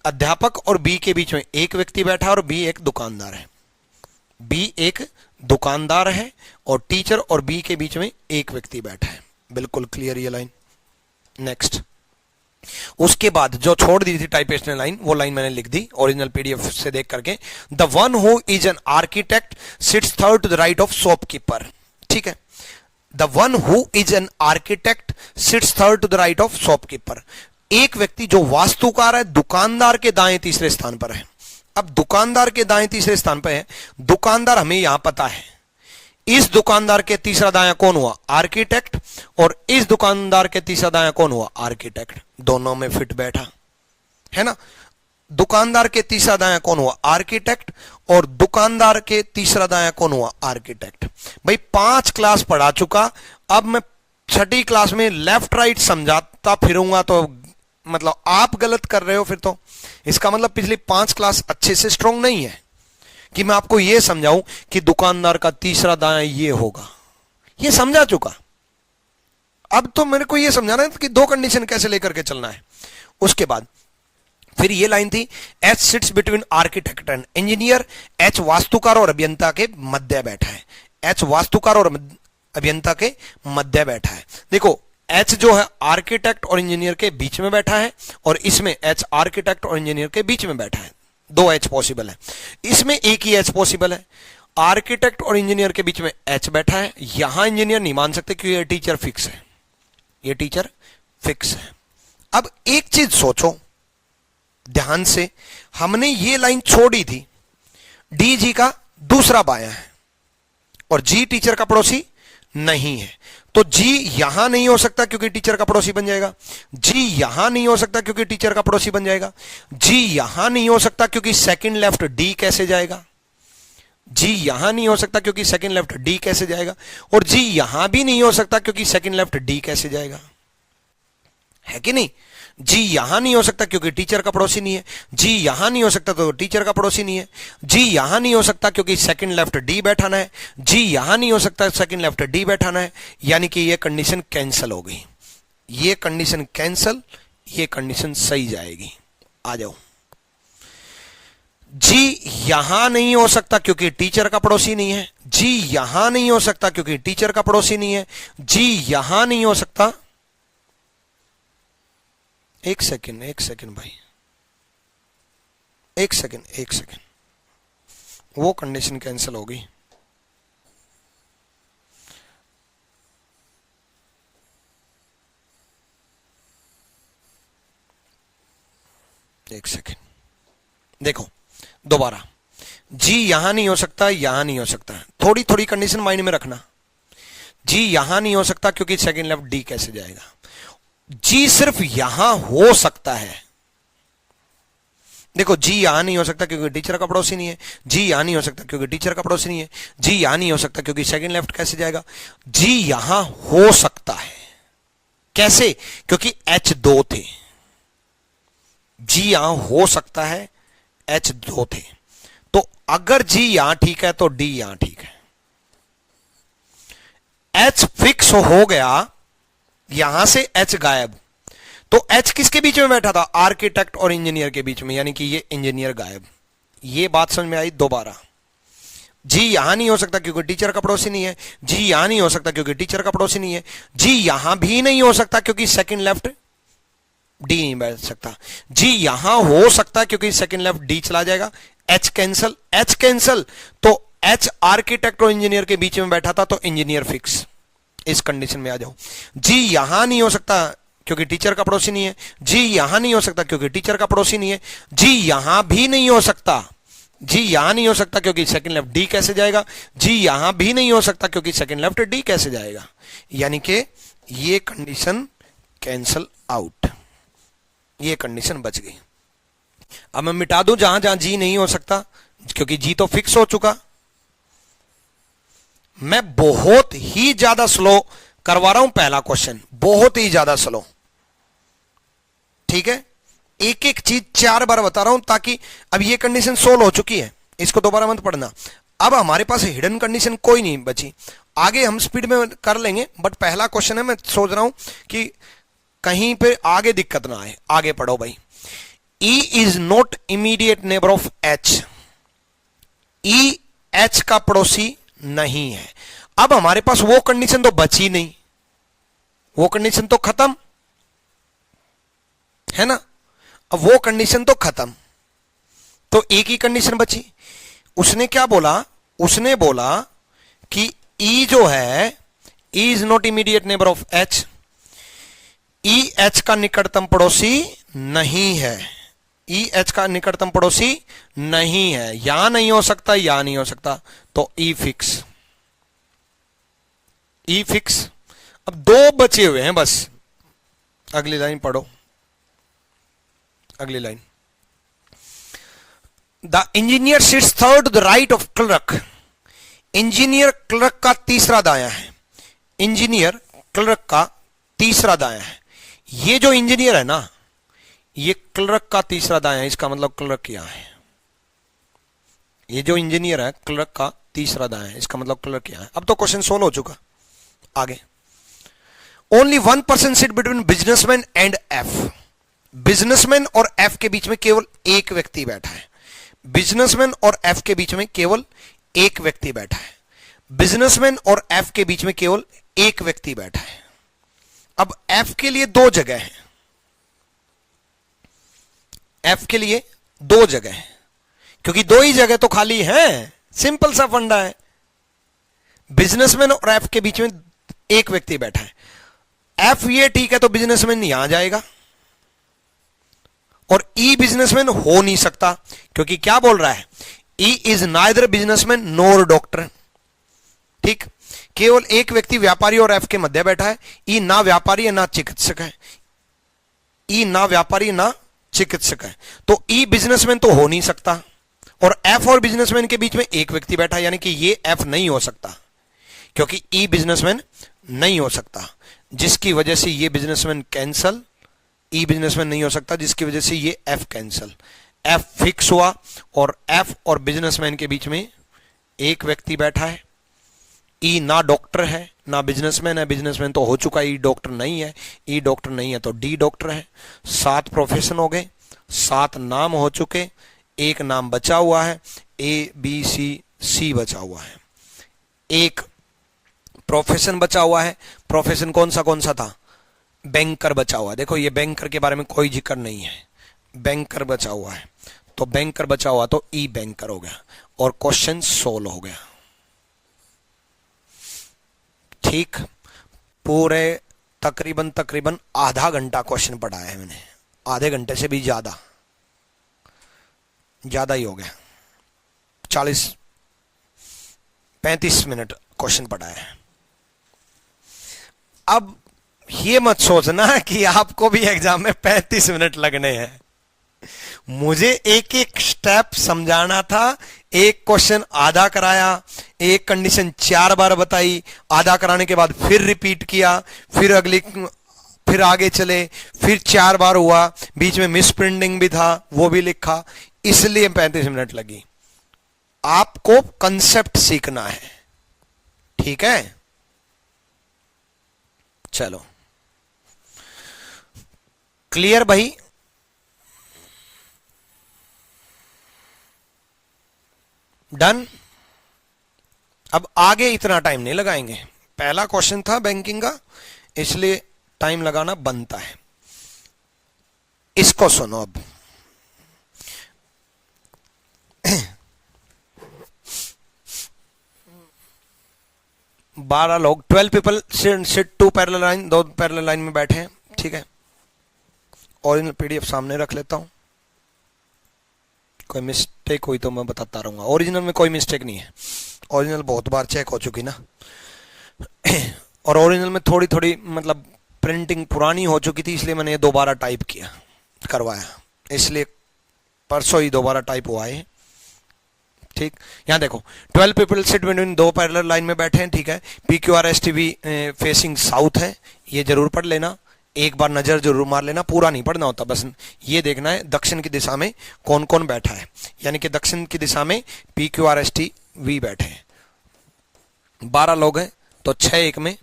अध्यापक और बी के बीच में एक व्यक्ति बैठा है और बी एक दुकानदार है, बी एक दुकानदार है और टीचर और बी के बीच में एक व्यक्ति बैठा है, बिल्कुल क्लियर ये लाइन। नेक्स्ट, उसके बाद जो छोड़ दी थी टाइपेशन लाइन, वो लाइन मैंने लिख दी ओरिजिनल पीडीएफ से देख करके, the one who is an architect sits third to the right of shopkeeper. ठीक है, the one who is an architect sits third to the right of shopkeeper. एक व्यक्ति जो वास्तुकार है, दुकानदार के दाएं तीसरे स्थान पर है। अब दुकानदार के दाएं तीसरे स्थान पर है, दुकानदार हमें यहां पता है, इस दुकानदार के तीसरा दाया कौन हुआ, आर्किटेक्ट, और इस दुकानदार के तीसरा दाया कौन हुआ, आर्किटेक्ट। दोनों में फिट बैठा है ना। दुकानदार के तीसरा दाया कौन हुआ, आर्किटेक्ट, और दुकानदार के तीसरा दाया कौन हुआ, आर्किटेक्ट। भाई 5 क्लास पढ़ा चुका, अब मैं 6ठी क्लास में लेफ्ट राइट समझाता फिरूंगा तो मतलब आप गलत कर रहे हो फिर तो। इसका मतलब पिछली 5 क्लास अच्छे से स्ट्रांग नहीं है कि मैं आपको यह समझाऊं कि दुकानदार का तीसरा दाया ये होगा, ये समझा चुका। अब तो मेरे को यह समझाना है कि 2 कंडीशन कैसे लेकर के चलना है। उसके बाद फिर ये लाइन थी, H sits between architect and engineer. H वास्तुकार और अभियंता के मध्य बैठा है, एच वास्तुकार और अभियंता के मध्य बैठा है। देखो एच जो है आर्किटेक्ट और इंजीनियर के बीच में बैठा है, और इसमें एच आर्किटेक्ट और इंजीनियर के बीच में बैठा है। 2 एच पॉसिबल है, इसमें एक ही एच पॉसिबल है। आर्किटेक्ट और इंजीनियर के बीच में एच बैठा है, यहां इंजीनियर नहीं मान सकते क्योंकि ये टीचर फिक्स है, ये टीचर फिक्स है। अब एक चीज सोचो ध्यान से, हमने ये लाइन छोड़ी थी, डी जी का दूसरा बाया है और जी टीचर का पड़ोसी नहीं है, तो जी यहां नहीं हो सकता क्योंकि टीचर का पड़ोसी बन जाएगा, जी यहां नहीं हो सकता क्योंकि टीचर का पड़ोसी बन जाएगा, जी यहां नहीं हो सकता क्योंकि सेकंड लेफ्ट डी कैसे जाएगा, जी यहां नहीं हो सकता क्योंकि सेकंड लेफ्ट डी कैसे जाएगा, और जी यहां भी नहीं हो सकता क्योंकि सेकंड लेफ्ट डी कैसे जाएगा, है कि नहीं। जी यहां नहीं हो सकता क्योंकि टीचर का पड़ोसी नहीं है, जी यहां नहीं हो सकता तो टीचर का पड़ोसी नहीं है, जी यहां नहीं हो सकता क्योंकि सेकंड लेफ्ट डी बैठाना है, जी यहां नहीं हो सकता सेकंड लेफ्ट डी बैठाना है, यानी कि ये कंडीशन कैंसिल हो गई, ये कंडीशन कैंसिल, ये कंडीशन सही जाएगी। आ जाओ, जी यहां नहीं हो सकता क्योंकि टीचर का पड़ोसी नहीं है, जी यहां नहीं हो सकता क्योंकि टीचर का पड़ोसी नहीं है, जी यहां नहीं हो सकता, एक सेकंड भाई, एक सेकंड, वो कंडीशन कैंसिल हो गई। एक सेकेंड, देखो दोबारा, जी यहां नहीं हो सकता, यहां नहीं हो सकता, थोड़ी थोड़ी कंडीशन माइंड में रखना। जी यहां नहीं हो सकता क्योंकि सेकंड लेफ्ट डी कैसे जाएगा। जी सिर्फ यहां हो सकता है, देखो जी यहां नहीं हो सकता क्योंकि टीचर का पड़ोसी नहीं है, जी यहां नहीं हो सकता क्योंकि टीचर का पड़ोसी नहीं है, जी यहां नहीं हो सकता क्योंकि सेकंड लेफ्ट कैसे जाएगा। जी यहां हो सकता है, कैसे, क्योंकि एच 2 थे। जी यहां हो सकता है, एच 2 थे, तो अगर जी यहां ठीक है तो डी यहां ठीक है। एच फिक्स हो गया, यहां से एच गायब, तो एच किसके बीच में बैठा था, आर्किटेक्ट और इंजीनियर के बीच में, यानी कि ये इंजीनियर गायब। ये बात समझ में आई। दोबारा, जी यहां नहीं हो सकता क्योंकि टीचर का पड़ोसी नहीं है, जी यहां नहीं हो सकता क्योंकि टीचर का पड़ोसी नहीं है, जी यहां भी नहीं हो सकता क्योंकि सेकंड लेफ्ट डी नहीं बैठ सकता, जी यहां हो सकता क्योंकि सेकंड लेफ्ट डी चला जाएगा, एच कैंसल, एच कैंसल, तो एच आर्किटेक्ट और इंजीनियर के बीच में बैठा था तो इंजीनियर फिक्स। इस कंडीशन में आ जाओ। जी यहां नहीं हो सकता क्योंकि टीचर का पड़ोसी नहीं है, जी यहां नहीं हो सकता क्योंकि टीचर का पड़ोसी नहीं है, जी यहां भी नहीं हो सकता, जी यहां नहीं हो सकता क्योंकि सेकंड लेफ्ट डी कैसे जाएगा, जी यहां भी नहीं हो सकता क्योंकि सेकंड लेफ्ट डी कैसे जाएगा, यानी कि ये कंडीशन कैंसल आउट, ये कंडीशन बच गई। अब मैं मिटा दूं जहां जहां जी नहीं हो सकता, क्योंकि जी तो फिक्स हो चुका। मैं बहुत ही ज्यादा स्लो करवा रहा हूं पहला क्वेश्चन, बहुत ही ज्यादा स्लो, ठीक है, एक एक चीज 4 बार बता रहा हूं ताकि अब ये कंडीशन सोल्व हो चुकी है, इसको दोबारा मत पढ़ना। अब हमारे पास हिडन कंडीशन कोई नहीं बची, आगे हम स्पीड में कर लेंगे, बट पहला क्वेश्चन है, मैं सोच रहा हूं कि कहीं पे आगे दिक्कत ना आए। आगे पढ़ो भाई। E is not immediate neighbour of H, E H का पड़ोसी नहीं है। अब हमारे पास वो कंडीशन तो बची नहीं, वो कंडीशन तो खत्म है ना, अब वो कंडीशन तो खत्म, तो एक ही कंडीशन बची। उसने क्या बोला, उसने बोला कि ई जो है, E is not immediate neighbour of H, E H का निकटतम पड़ोसी नहीं है, ई एच का निकटतम पड़ोसी नहीं है, या नहीं हो सकता, या नहीं हो सकता, तो ई फिक्स, ई फिक्स। अब 2 बचे हुए हैं बस, अगली लाइन पढ़ो, अगली line. The engineer sits third to the right of clerk, engineer clerk का तीसरा दायां है, इंजीनियर क्लर्क का तीसरा दायां है। ये जो इंजीनियर है ना, ये क्लर्क का तीसरा दायां है, इसका मतलब क्लर्क यहां है। ये जो इंजीनियर है क्लर्क का तीसरा दायां है, इसका मतलब क्लर्क यहां है। अब तो क्वेश्चन सोल्व हो चुका। आगे, only 1 person sit between businessman and F, businessman और एफ के बीच में केवल एक व्यक्ति बैठा है, बिजनेसमैन और एफ के बीच में केवल एक व्यक्ति बैठा है, बिजनेसमैन और एफ के बीच में केवल एक व्यक्ति बैठा है। अब एफ के लिए 2 जगह है, एफ के लिए 2 जगह है, क्योंकि 2 ही जगह तो खाली है, सिंपल सा फंडा है। बिजनेसमैन और एफ के बीच में एक व्यक्ति बैठा है, एफ ये ठीक है तो बिजनेसमैन यहां जाएगा, और ई बिजनेसमैन हो नहीं सकता, क्योंकि क्या बोल रहा है, E is neither businessman NOR doctor, ठीक, केवल एक व्यक्ति व्यापारी और एफ के मध्य बैठा है, ई ना व्यापारी है ना चिकित्सक है, ई ना व्यापारी ना चिकित्सक है, तो ई बिजनेसमैन तो हो नहीं सकता, और एफ और बिजनेसमैन के बीच में एक व्यक्ति बैठा है, यानी कि ये एफ नहीं हो सकता, क्योंकि ई बिजनेसमैन नहीं हो सकता, जिसकी वजह से ये बिजनेसमैन कैंसल, ई बिजनेसमैन नहीं हो सकता, जिसकी वजह से ये एफ कैंसल, एफ फिक्स हुआ, और एफ और बिजनेसमैन के बीच में एक व्यक्ति बैठा है। ई ना डॉक्टर है ना बिजनेसमैन है, बिजनेसमैन तो हो चुका, ई डॉक्टर नहीं है, ई डॉक्टर नहीं है तो डी डॉक्टर है। 7 प्रोफेशन हो गए, 7 नाम हो चुके, एक नाम बचा हुआ है, ए बी सी सी बचा हुआ है, एक प्रोफेशन बचा हुआ है। प्रोफेशन कौन सा था, बैंकर बचा हुआ है। देखो ये बैंकर के बारे में कोई जिक्र नहीं है, बैंकर बचा हुआ है, तो बैंकर बचा हुआ तो ई बैंकर हो गया, और क्वेश्चन सोल्व हो गया। ठीक, पूरे तकरीबन आधा घंटा क्वेश्चन पढ़ाया है मैंने, आधे घंटे से भी ज्यादा, ज्यादा ही हो गया, 35 मिनट क्वेश्चन पढ़ा है। अब ये मत सोचना कि आपको भी एग्जाम में 35 मिनट लगने हैं। मुझे एक एक स्टेप समझाना था, एक क्वेश्चन आधा कराया, एक कंडीशन 4 बार बताई, आधा कराने के बाद फिर रिपीट किया, फिर आगे चले, फिर 4 बार हुआ, बीच में मिस प्रिंटिंग भी था, वो भी लिखा, इसलिए 35 मिनट लगी। आपको कंसेप्ट सीखना है, ठीक है? चलो, क्लियर भाई? डन। अब आगे इतना टाइम नहीं लगाएंगे, पहला क्वेश्चन था बैंकिंग का, इसलिए टाइम लगाना बनता है। इसको सुनो अब। बारह लोग, 12 people sit 2 parallel line, 2 parallel line में बैठे हैं, ठीक है? ओरिजिनल पीडीएफ सामने रख लेता हूं, कोई मिस्टेक हुई तो मैं बताता रहूंगा। ओरिजिनल में कोई मिस्टेक नहीं है, ओरिजिनल बहुत बार चेक हो चुकी ना। और ओरिजिनल में थोड़ी थोड़ी मतलब प्रिंटिंग पुरानी हो चुकी थी, इसलिए मैंने ये दोबारा टाइप करवाया, इसलिए परसों ही दोबारा टाइप हुआ है, ठीक? यहां देखो, 12 people sit between 2 parallel line में बैठे हैं, ठीक है? PQRSTV फेसिंग साउथ है, ये जरूर पढ़ लेना, एक बार नजर जरूर मार लेना, पूरा नहीं पढ़ना होता, बस ये देखना है दक्षिण की दिशा में कौन कौन बैठा है, यानी कि दक्षिण की दिशा में PQRSTV बैठे हैं। 12 लोग हैं तो 6 एक में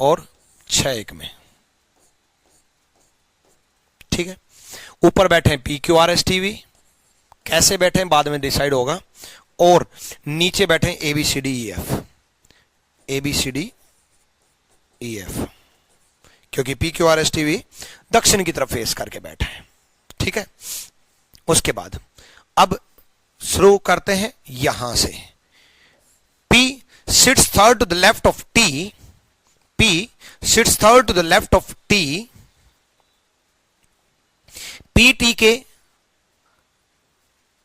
और 6 एक में, ठीक है? ऊपर बैठे हैं PQRSTV, कैसे बैठे हैं बाद में डिसाइड होगा, और नीचे बैठे हैं ABCDEF, क्योंकि PQRSTV दक्षिण की तरफ फेस करके बैठा है, ठीक है? उसके बाद अब शुरू करते हैं यहां से। P sits third to the left of T, P sits third to the left of T, PT के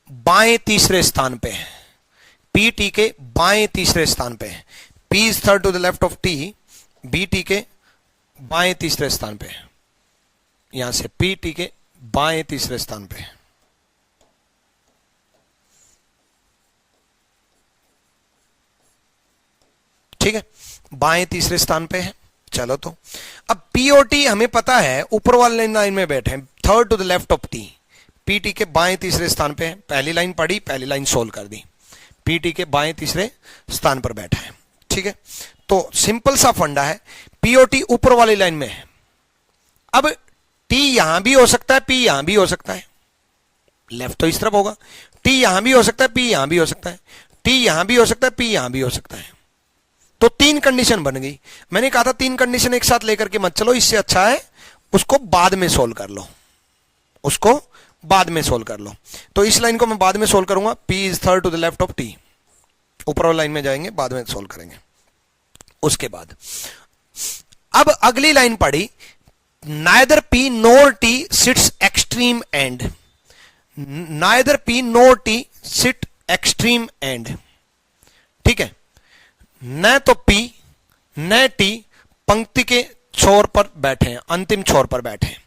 बाएं तीसरे स्थान पे है, PT के बाएं तीसरे स्थान पे है। P is third to the left of T, BT के बाएं तीसरे स्थान पे है, यहां से PT के बाएं तीसरे स्थान पे है, ठीक है? बाएं तीसरे स्थान पे है। चलो, तो अब POT हमें पता है ऊपर वाले लाइन में बैठे हैं, third to the left of T, PT के बाएं तीसरे स्थान पे है। पहली लाइन पढ़ी, पहली लाइन सोल्व कर दी, PT के बाएं तीसरे स्थान पर बैठा है, ठीक है? तो सिंपल सा फंडा है, POT ऊपर वाली लाइन में है। अब T यहां भी हो सकता है, P यहां भी हो सकता है, लेफ्ट तो इस तरफ होगा, T यहां भी हो सकता है, P यहां भी हो सकता है, T यहां भी हो सकता है, P यहां भी हो सकता है। तो 3 कंडीशन बन गई। मैंने कहा था 3 कंडीशन एक साथ लेकर के मत चलो, इससे अच्छा है उसको बाद में सोल्व कर लो, उसको बाद में सोल्व कर लो। तो इस लाइन को मैं बाद में सोल्व करूंगा, P is third to the left of T, ऊपर वाली लाइन में जाएंगे, बाद में सोल्व करेंगे। उसके बाद अब अगली लाइन पढ़ी, neither P nor T sits extreme end, neither P nor T sit extreme end, ठीक है? न तो P न T पंक्ति के छोर पर बैठे हैं, अंतिम छोर पर बैठे हैं,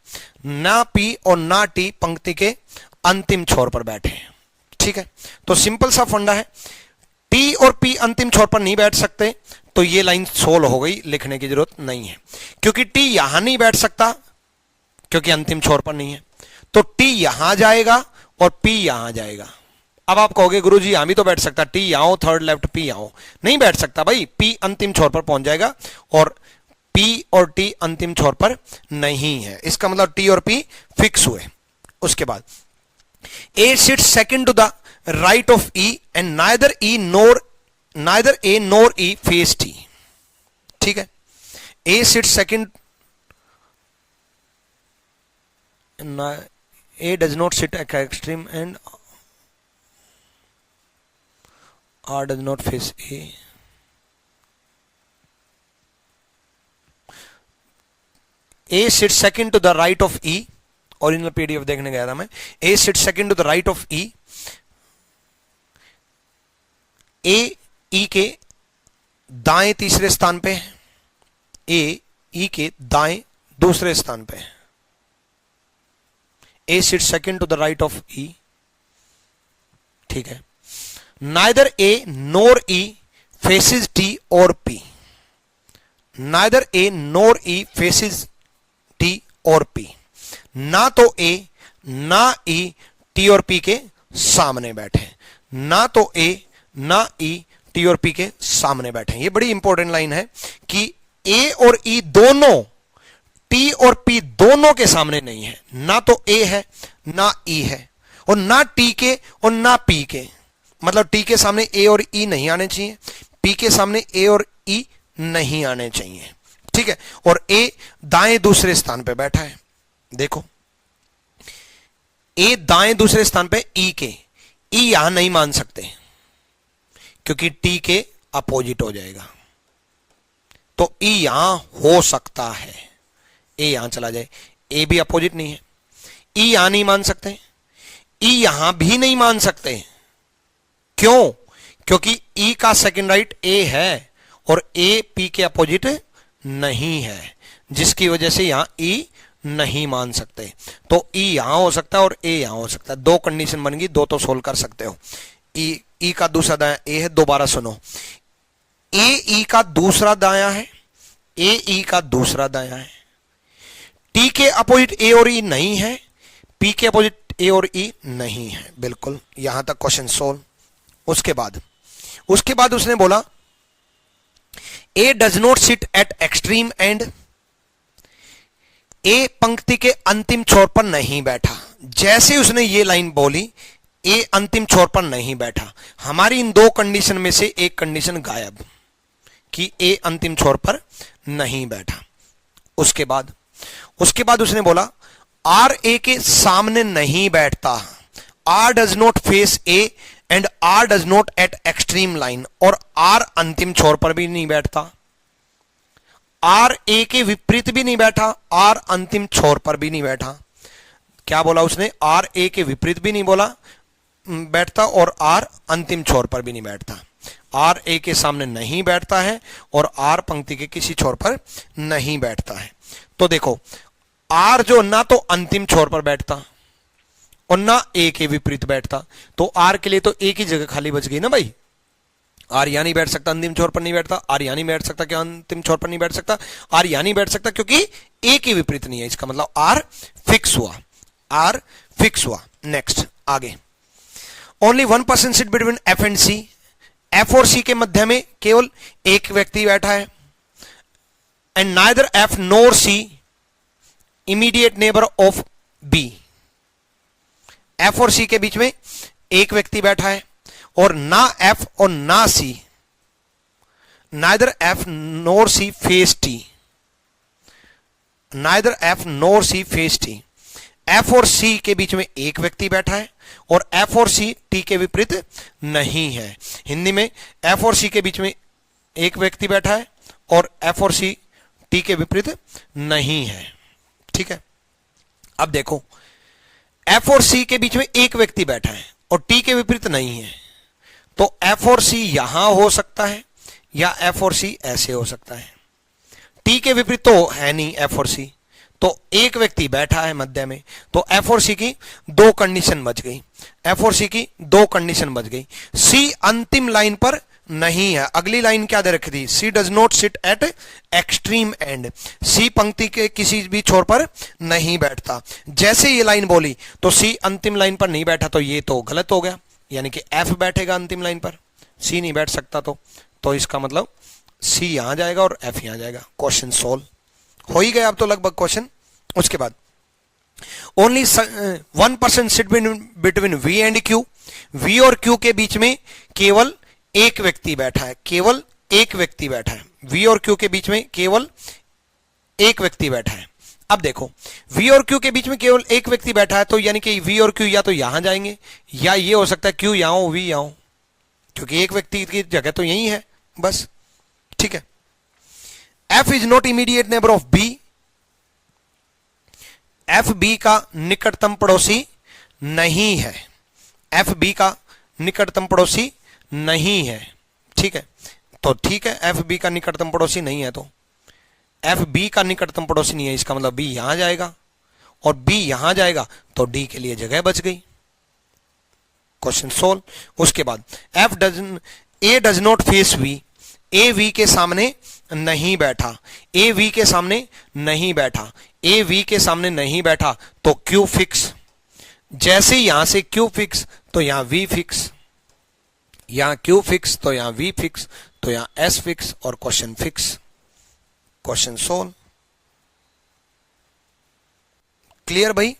ना P और ना T पंक्ति के अंतिम छोर पर बैठे हैं, ठीक है? तो सिंपल सा फंडा है, T और P अंतिम छोर पर नहीं बैठ सकते, तो ये लाइन सोल्व हो गई, लिखने की जरूरत नहीं है, क्योंकि T यहां नहीं बैठ सकता क्योंकि अंतिम छोर पर नहीं है, तो T यहां जाएगा और P यहां जाएगा। अब आप कहोगे गुरुजी यहां भी तो बैठ सकता, T यहां हो, थर्ड लेफ्ट P यहां हो, नहीं बैठ सकता भाई, P अंतिम छोर पर पहुंच जाएगा और P और T अंतिम छोर पर नहीं है, इसका मतलब T और P फिक्स हुए। उसके बाद A sits second to the right of E and neither A nor E face T, ठीक है? A sits second, A does not sit at extreme and R does not face A. A sits second to the right of E, original PDF देखने गया था मैं, A sits second to the right of E, ए ई के दाएं तीसरे स्थान पे है, ए ई के दाएं दूसरे स्थान पे है। A sit second to the right of E, ठीक है। Neither A nor E faces T और P, neither A nor E faces T और पी, ना तो ए ना ई टी और पी के सामने बैठे, ना तो ए ना ई टी और पी के सामने बैठे। ये बड़ी इंपॉर्टेंट लाइन है कि ए और ई दोनों टी और पी दोनों के सामने नहीं है, ना तो ए है ना ई है, और ना टी के और ना पी के, मतलब टी के सामने ए और ई नहीं आने चाहिए, पी के सामने ए और ई नहीं आने चाहिए, ठीक है। और ए दाएं दूसरे स्थान पे बैठा है, देखो ए दाएं दूसरे स्थान पे ई के, ई यहां नहीं मान सकते क्योंकि टी के अपोजिट हो जाएगा, तो ई यहां हो सकता है, ए यहां चला जाए, ए भी अपोजिट नहीं है, ई यहां नहीं मान सकते, ई यहां भी नहीं मान सकते, क्यों? क्योंकि ई का सेकंड राइट ए है और ए पी के अपोजिट नहीं है, जिसकी वजह से यहां ई नहीं मान सकते। तो ई यहां हो सकता है और ए यहां हो सकता है, दो कंडीशन बन गई, दो तो सोल्व कर सकते हो। ई का दूसरा दाया ए है, दोबारा सुनो, ए ई का दूसरा दाया है, ए ई का दूसरा दाया है, टी के अपोजिट ए और ई नहीं है, पी के अपोजिट ए और ई नहीं है, बिल्कुल यहां तक क्वेश्चन सोल्व। उसके बाद उसने बोला A does not sit at extreme end, A पंक्ति के अंतिम छोर पर नहीं बैठा। जैसे उसने ये लाइन बोली ए अंतिम छोर पर नहीं बैठा, हमारी इन दो कंडीशन में से एक कंडीशन गायब कि ए अंतिम छोर पर नहीं बैठा। उसके बाद उसने बोला आर ए के सामने नहीं बैठता, R does not face A and R does not at extreme line, और आर अंतिम छोर पर भी नहीं बैठता, आर ए के विपरीत भी नहीं बैठा, आर अंतिम छोर पर भी नहीं बैठा। क्या बोला उसने? आर ए के विपरीत भी नहीं बोला बैठता और आर अंतिम छोर पर भी नहीं बैठता, आर ए के सामने नहीं बैठता है और आर पंक्ति के किसी छोर पर नहीं बैठता है। तो देखो आर जो ना तो अंतिम छोर पर बैठता और ना ए के विपरीत बैठता, तो आर के लिए तो एक ही जगह खाली बच गई ना भाई, आर यहां नहीं बैठ सकता, अंतिम छोर पर नहीं बैठता, आर यहां नहीं बैठ सकता, क्या अंतिम छोर पर नहीं बैठ सकता, आर यहां नहीं बैठ सकता क्योंकि ए के विपरीत नहीं है, इसका मतलब आर फिक्स हुआ, आर फिक्स हुआ। नेक्स्ट आगे, only 1% sit between F and C, F और सी के मध्य में केवल एक व्यक्ति बैठा है, and neither F nor C immediate neighbour of B, F और सी के बीच में एक व्यक्ति बैठा है और ना एफ और ना सी, नाइदर एफ नोर सी face T, neither F nor सी फेस टी, एफ और सी के बीच में एक व्यक्ति बैठा है और एफ और सी टी के विपरीत नहीं है। हिंदी में एफ और सी के बीच में एक व्यक्ति बैठा है और एफ और सी टी के विपरीत नहीं है, ठीक है। अब देखो एफ और सी के बीच में एक व्यक्ति बैठा है और टी के विपरीत नहीं है, तो एफ और सी यहां हो सकता है या एफ और सी ऐसे हो सकता है, टी के विपरीत तो है नहीं एफ और सी, तो एक व्यक्ति बैठा है मध्य में, तो एफ और सी की दो कंडीशन बच गई, एफ और सी की दो कंडीशन बच गई। सी अंतिम लाइन पर नहीं है, अगली लाइन क्या दे रखी थी? C does not sit at extreme end, C पंक्ति के किसी भी छोर पर नहीं बैठता। जैसे ये लाइन बोली तो सी अंतिम लाइन पर नहीं बैठा, तो ये तो गलत हो गया, यानी कि एफ बैठेगा अंतिम लाइन पर, सी नहीं बैठ सकता, तो इसका मतलब सी यहां जाएगा और एफ यहां जाएगा। क्वेश्चन सोल्व हो ही गया अब तो लगभग क्वेश्चन। उसके बाद only 1% sit between V and Q, V और क्यू के बीच में केवल एक व्यक्ति बैठा है, केवल एक व्यक्ति बैठा है, वी और क्यू के बीच में केवल एक व्यक्ति बैठा है। अब देखो वी और क्यू के बीच में केवल एक व्यक्ति बैठा है, तो यानी कि वी और क्यू या तो यहां जाएंगे या ये हो सकता है क्यू यहां हो वी यहां हो, क्योंकि एक व्यक्ति की जगह तो यही है बस, ठीक है। F is not immediate neighbour of B, F B का निकटतम पड़ोसी नहीं है, एफ बी का निकटतम पड़ोसी नहीं है, ठीक है, तो ठीक है, एफ बी का निकटतम पड़ोसी नहीं है, तो एफ बी का निकटतम पड़ोसी नहीं है, इसका मतलब बी यहां जाएगा और बी यहां जाएगा, तो डी के लिए जगह बच गई। Question solve. उसके बाद F does A does not face V, A V के सामने नहीं बैठा, ए वी के सामने नहीं बैठा, ए वी के सामने नहीं बैठा, तो क्यू फिक्स। जैसे यहां से क्यू फिक्स तो यहां वी फिक्स, यहां क्यू फिक्स तो यहां वी फिक्स, तो यहां एस फिक्स और question fix. Question solve. Clear भाई?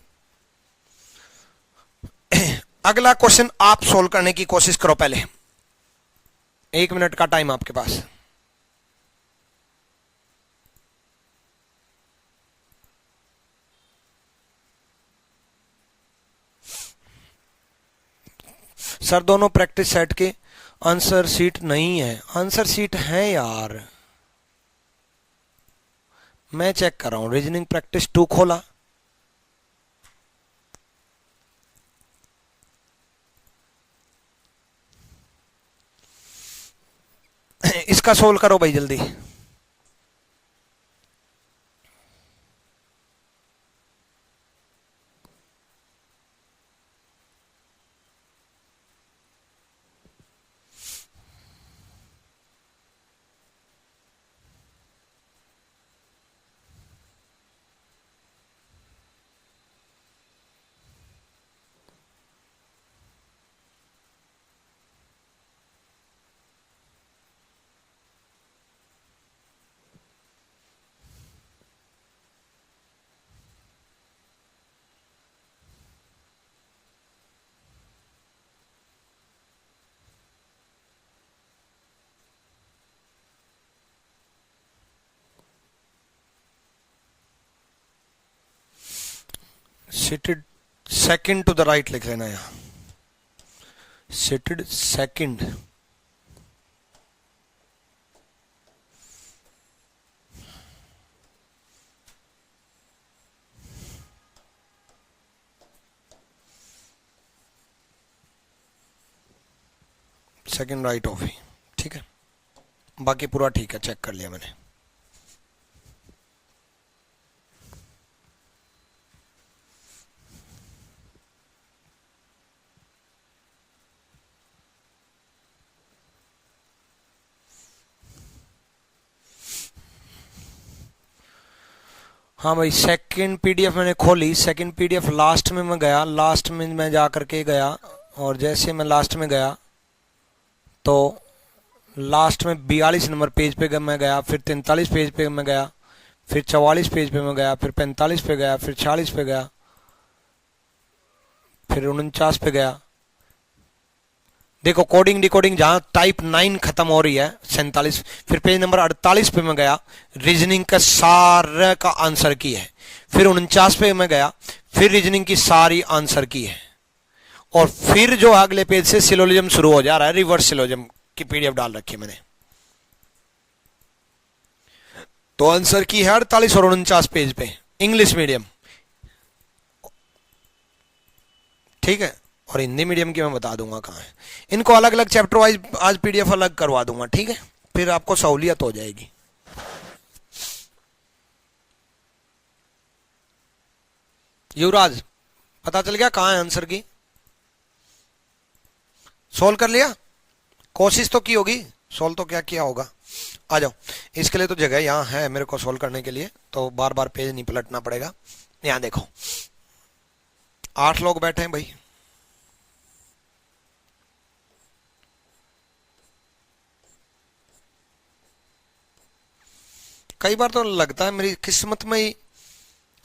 अगला क्वेश्चन आप सोल्व करने की कोशिश करो। पहले 1 मिनट का टाइम आपके पास। सर दोनों प्रैक्टिस सेट के आंसर शीट नहीं है। आंसर शीट है यार, मैं चेक कर रहा हूं। रीजनिंग प्रैक्टिस 2 खोला, इसका सोल्व करो भाई जल्दी। Seated second to the right लिख लेना यहां, seated second. Second right of ही, ठीक है, बाकी पूरा ठीक है, चेक कर लिया मैंने। हाँ भाई, सेकंड पीडीएफ मैंने खोली। सेकंड पीडीएफ लास्ट में मैं गया, लास्ट में मैं जा करके गया, और जैसे मैं लास्ट में गया तो लास्ट में 42 नंबर पेज पे मैं गया, फिर 43 पेज पे मैं गया, फिर 44 पेज पे मैं गया, फिर 45 पे गया, फिर 46 पे गया, फिर 49 पे गया। देखो कोडिंग डिकोडिंग जहां टाइप 9 खत्म हो रही है 47, फिर पेज नंबर 48 पे मैं गया, रीजनिंग का सारा का आंसर की है, फिर 49 पे मैं गया, फिर रीजनिंग की सारी आंसर की है, और फिर जो अगले पेज से सिलोजिज्म शुरू हो जा रहा है, रिवर्स सिलोजिज्म की पीडीएफ डाल रखी है मैंने। तो आंसर की है 48 और 49 पेज पे, इंग्लिश मीडियम, ठीक है, और हिंदी मीडियम की मैं बता दूंगा कहां है। इनको अलग अलग चैप्टर वाइज आज पीडीएफ अलग करवा दूंगा, ठीक है, फिर आपको सहूलियत हो जाएगी। युवराज पता चल गया कहां है आंसर की? सोल्व कर लिया? कोशिश तो की होगी, सोल्व तो क्या किया होगा। आ जाओ, इसके लिए तो जगह यहां है मेरे को सोल्व करने के लिए, तो बार बार पेज नहीं पलटना पड़ेगा। यहां देखो 8 लोग बैठे हैं भाई, कई बार तो लगता है मेरी किस्मत में ही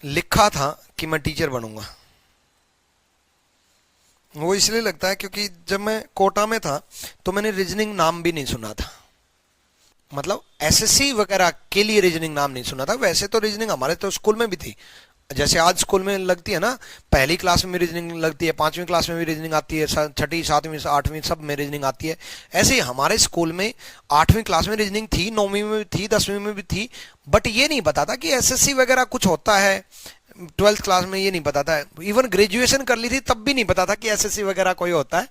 लिखा था कि मैं टीचर बनूंगा। वो इसलिए लगता है क्योंकि जब मैं कोटा में था तो मैंने रीजनिंग नाम भी नहीं सुना था, मतलब एसएससी वगैरह के लिए रीजनिंग नाम नहीं सुना था। वैसे तो रीजनिंग हमारे तो स्कूल में भी थी, जैसे आज स्कूल में लगती है ना, पहली क्लास में भी रीजनिंग लगती है, 5वीं क्लास में भी रीजनिंग आती है, 6ठी 7वीं 8वीं सब में रीजनिंग आती है। ऐसे ही हमारे स्कूल में 8वीं क्लास में रीजनिंग थी, 9वीं में भी थी, 10वीं में भी थी, बट ये नहीं पता था कि एसएससी वगैरह कुछ होता है। 12th क्लास में ये नहीं पता था, इवन ग्रेजुएशन कर ली थी तब भी नहीं पता था कि एसएससी वगैरह कोई होता है।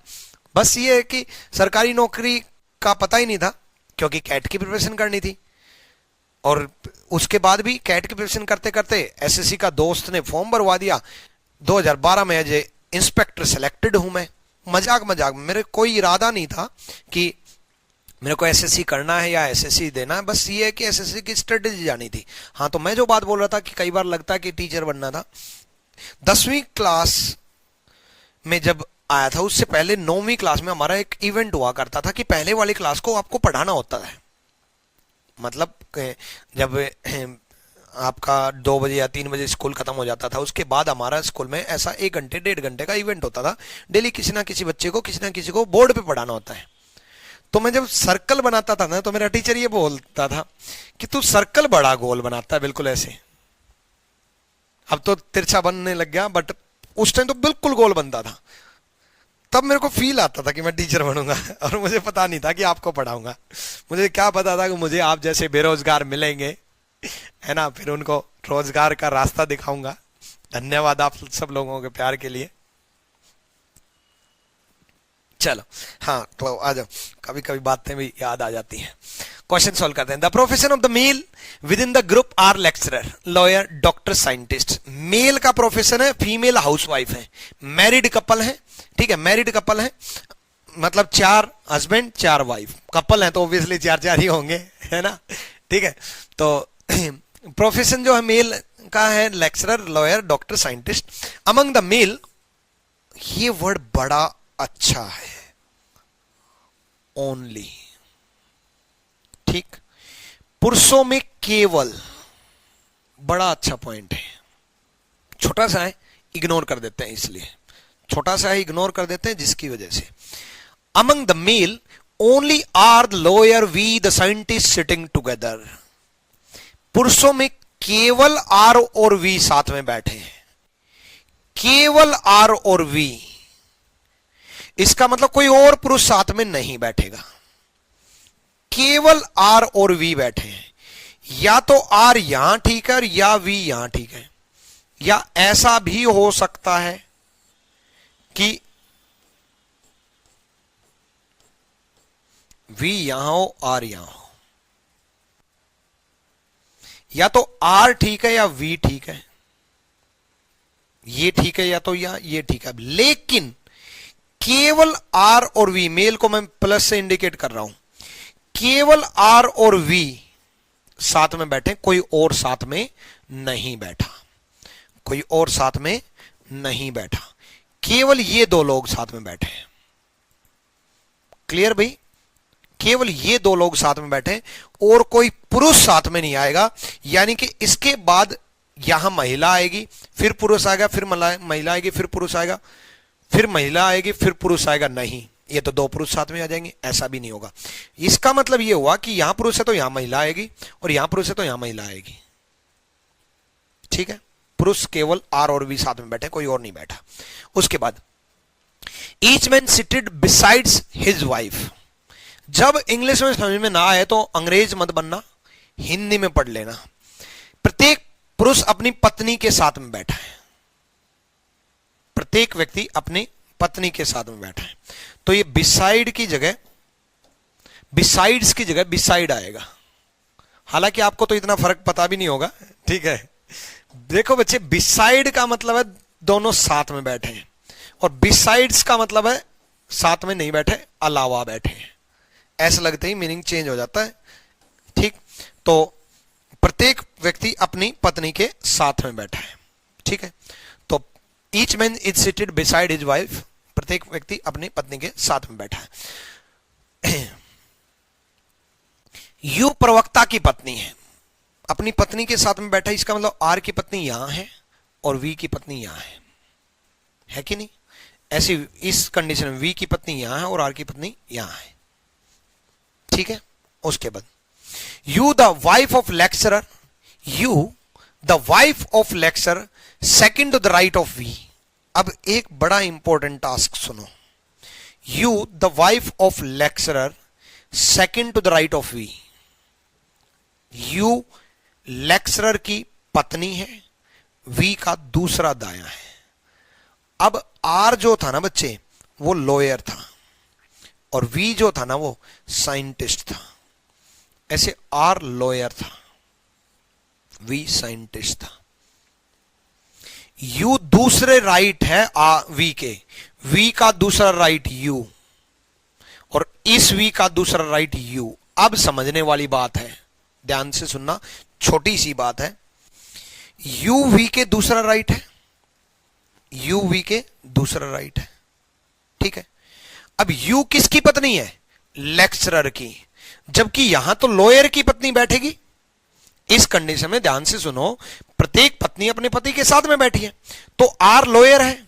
बस ये है कि सरकारी नौकरी का पता ही नहीं था, क्योंकि कैट की प्रिपरेशन करनी थी। और उसके बाद भी कैट की प्रिपरेशन करते करते एसएससी का दोस्त ने फॉर्म भरवा दिया। 2012 में एज ए इंस्पेक्टर सेलेक्टेड हूं मैं। मजाक मजाक, मेरे कोई इरादा नहीं था कि मेरे को एसएससी करना है या एसएससी देना है, बस ये है कि एसएससी की स्ट्रेटेजी जानी थी। हाँ, तो मैं जो बात बोल रहा था कि कई बार लगता है कि टीचर बनना था, 10वीं क्लास में जब आया था, उससे पहले 9वीं क्लास में हमारा एक इवेंट हुआ करता था कि पहले वाली क्लास को आपको पढ़ाना होता है। मतलब जब आपका 2 बजे या 3 बजे स्कूल खत्म हो जाता था, उसके बाद हमारा स्कूल में ऐसा 1 घंटे 1.5 घंटे का इवेंट होता था। डेली किसी ना किसी बच्चे को किसी ना किसी को बोर्ड पे पढ़ाना होता है। तो मैं जब सर्कल बनाता था ना, तो मेरा टीचर ये बोलता था कि तू सर्कल बड़ा गोल बनाता है, बिल्कुल ऐसे। अब तो तिरछा बनने लग गया, बट उस टाइम तो बिल्कुल गोल बनता था। तब मेरे को फील आता था कि मैं टीचर बनूंगा, और मुझे पता नहीं था कि आपको पढ़ाऊंगा। मुझे क्या पता था कि मुझे आप जैसे बेरोजगार मिलेंगे, है ना, फिर उनको रोजगार का रास्ता दिखाऊंगा। धन्यवाद आप सब लोगों के प्यार के लिए। चलो, हाँ, तो आ जाओ, कभी कभी बातें भी याद आ जाती हैं। क्वेश्चन सॉल्व करते हैं। The profession of the male within the group are lecturer, lawyer, doctor, scientist. Male का प्रोफेशन है, फीमेल हाउसवाइफ है, मैरिड कपल है, ठीक है, मैरिड कपल है, मतलब 4 हस्बैंड 4 वाइफ। कपल है तो ऑब्वियसली 4 4 ही होंगे, है ना, ठीक है। तो प्रोफेशन जो है मेल का है lecturer, lawyer, doctor, scientist. Among the male, ये वर्ड बड़ा अच्छा है, ओनली, ठीक। पुरुषों में केवल, बड़ा अच्छा पॉइंट है। छोटा सा है, इग्नोर कर देते हैं, इसलिए छोटा सा है, इग्नोर कर देते हैं, जिसकी वजह से among the male only are the lawyer V the scientist sitting together. पुरुषों में केवल आर और वी साथ में बैठे हैं, केवल आर और वी। इसका मतलब कोई और पुरुष साथ में नहीं बैठेगा, केवल आर और वी बैठे हैं। या तो आर यहां ठीक है और या वी यहां ठीक है, या ऐसा भी हो सकता है कि वी यहां हो, आर यहां हो। या तो आर ठीक है या वी ठीक है, ये ठीक है या तो या ये ठीक है। लेकिन केवल आर और वी, मेल को मैं प्लस से इंडिकेट कर रहा हूं, केवल आर और वी साथ में बैठे, कोई और साथ में नहीं बैठा, कोई और साथ में नहीं बैठा, केवल ये 2 लोग साथ में बैठे। क्लियर भाई? केवल ये 2 लोग साथ में बैठे और कोई पुरुष साथ में नहीं आएगा। यानी कि इसके बाद यहां महिला आएगी, फिर पुरुष आएगा, फिर महिला आएगी, फिर पुरुष आएगा, फिर महिला आएगी, फिर पुरुष आएगा। नहीं, ये तो 2 पुरुष साथ में आ जाएंगे, ऐसा भी नहीं होगा। इसका मतलब ये हुआ कि यहां पुरुष है तो यहां महिला आएगी, और यहां पुरुष है तो यहां महिला आएगी, ठीक है। पुरुष केवल आर और वी साथ में बैठे, कोई और नहीं बैठा। उसके बाद each man seated besides his wife. जब इंग्लिश में समझ में ना आए तो अंग्रेज मत बनना, हिंदी में पढ़ लेना। प्रत्येक पुरुष अपनी पत्नी के साथ में बैठा है, प्रत्येक व्यक्ति अपनी पत्नी के साथ में बैठा है। तो ये बिसाइड की जगह, बिसाइड्स की जगह बिसाइड आएगा। हालांकि आपको तो इतना फर्क पता भी नहीं होगा, ठीक है। देखो बच्चे, बिसाइड का मतलब है दोनों साथ में बैठे हैं, और बिसाइड्स का मतलब है साथ में नहीं बैठे, अलावा बैठे हैं। ऐसा लगते ही मीनिंग चेंज हो जाता है, ठीक। तो प्रत्येक व्यक्ति अपनी पत्नी के साथ में बैठा है, ठीक है। तो each man is seated beside his wife, प्रत्येक व्यक्ति अपनी पत्नी के साथ में बैठा है। यू प्रवक्ता की पत्नी है, अपनी पत्नी के साथ में बैठा है। इसका मतलब आर की पत्नी यहां है और वी की पत्नी यहां है कि नहीं? ऐसी इस कंडीशन में वी की पत्नी यहां है और आर की पत्नी यहां है, ठीक है। उसके बाद U the wife of lecturer, U the wife of lecturer second to the right of V. अब एक बड़ा इंपॉर्टेंट टास्क सुनो, U the wife of lecturer second to the right of V. U lecturer की पत्नी है, we का दूसरा दाया है। अब आर जो था ना बच्चे, वो लॉयर था, और वी जो था ना वो साइंटिस्ट था। ऐसे आर लॉयर था, वी साइंटिस्ट था। यू दूसरे राइट है वी के, वी का दूसरा राइट यू, और इस वी का दूसरा राइट यू। अब समझने वाली बात है, ध्यान से सुनना, छोटी सी बात है। यू वी के दूसरा राइट है, यू वी के दूसरा राइट है, ठीक है। अब यू किसकी पत्नी है? लेक्चरर की, जबकि यहां तो लॉयर की पत्नी बैठेगी। इस कंडीशन में ध्यान से सुनो, प्रत्येक पत्नी अपने पति के साथ में बैठी है, तो आर लॉयर है,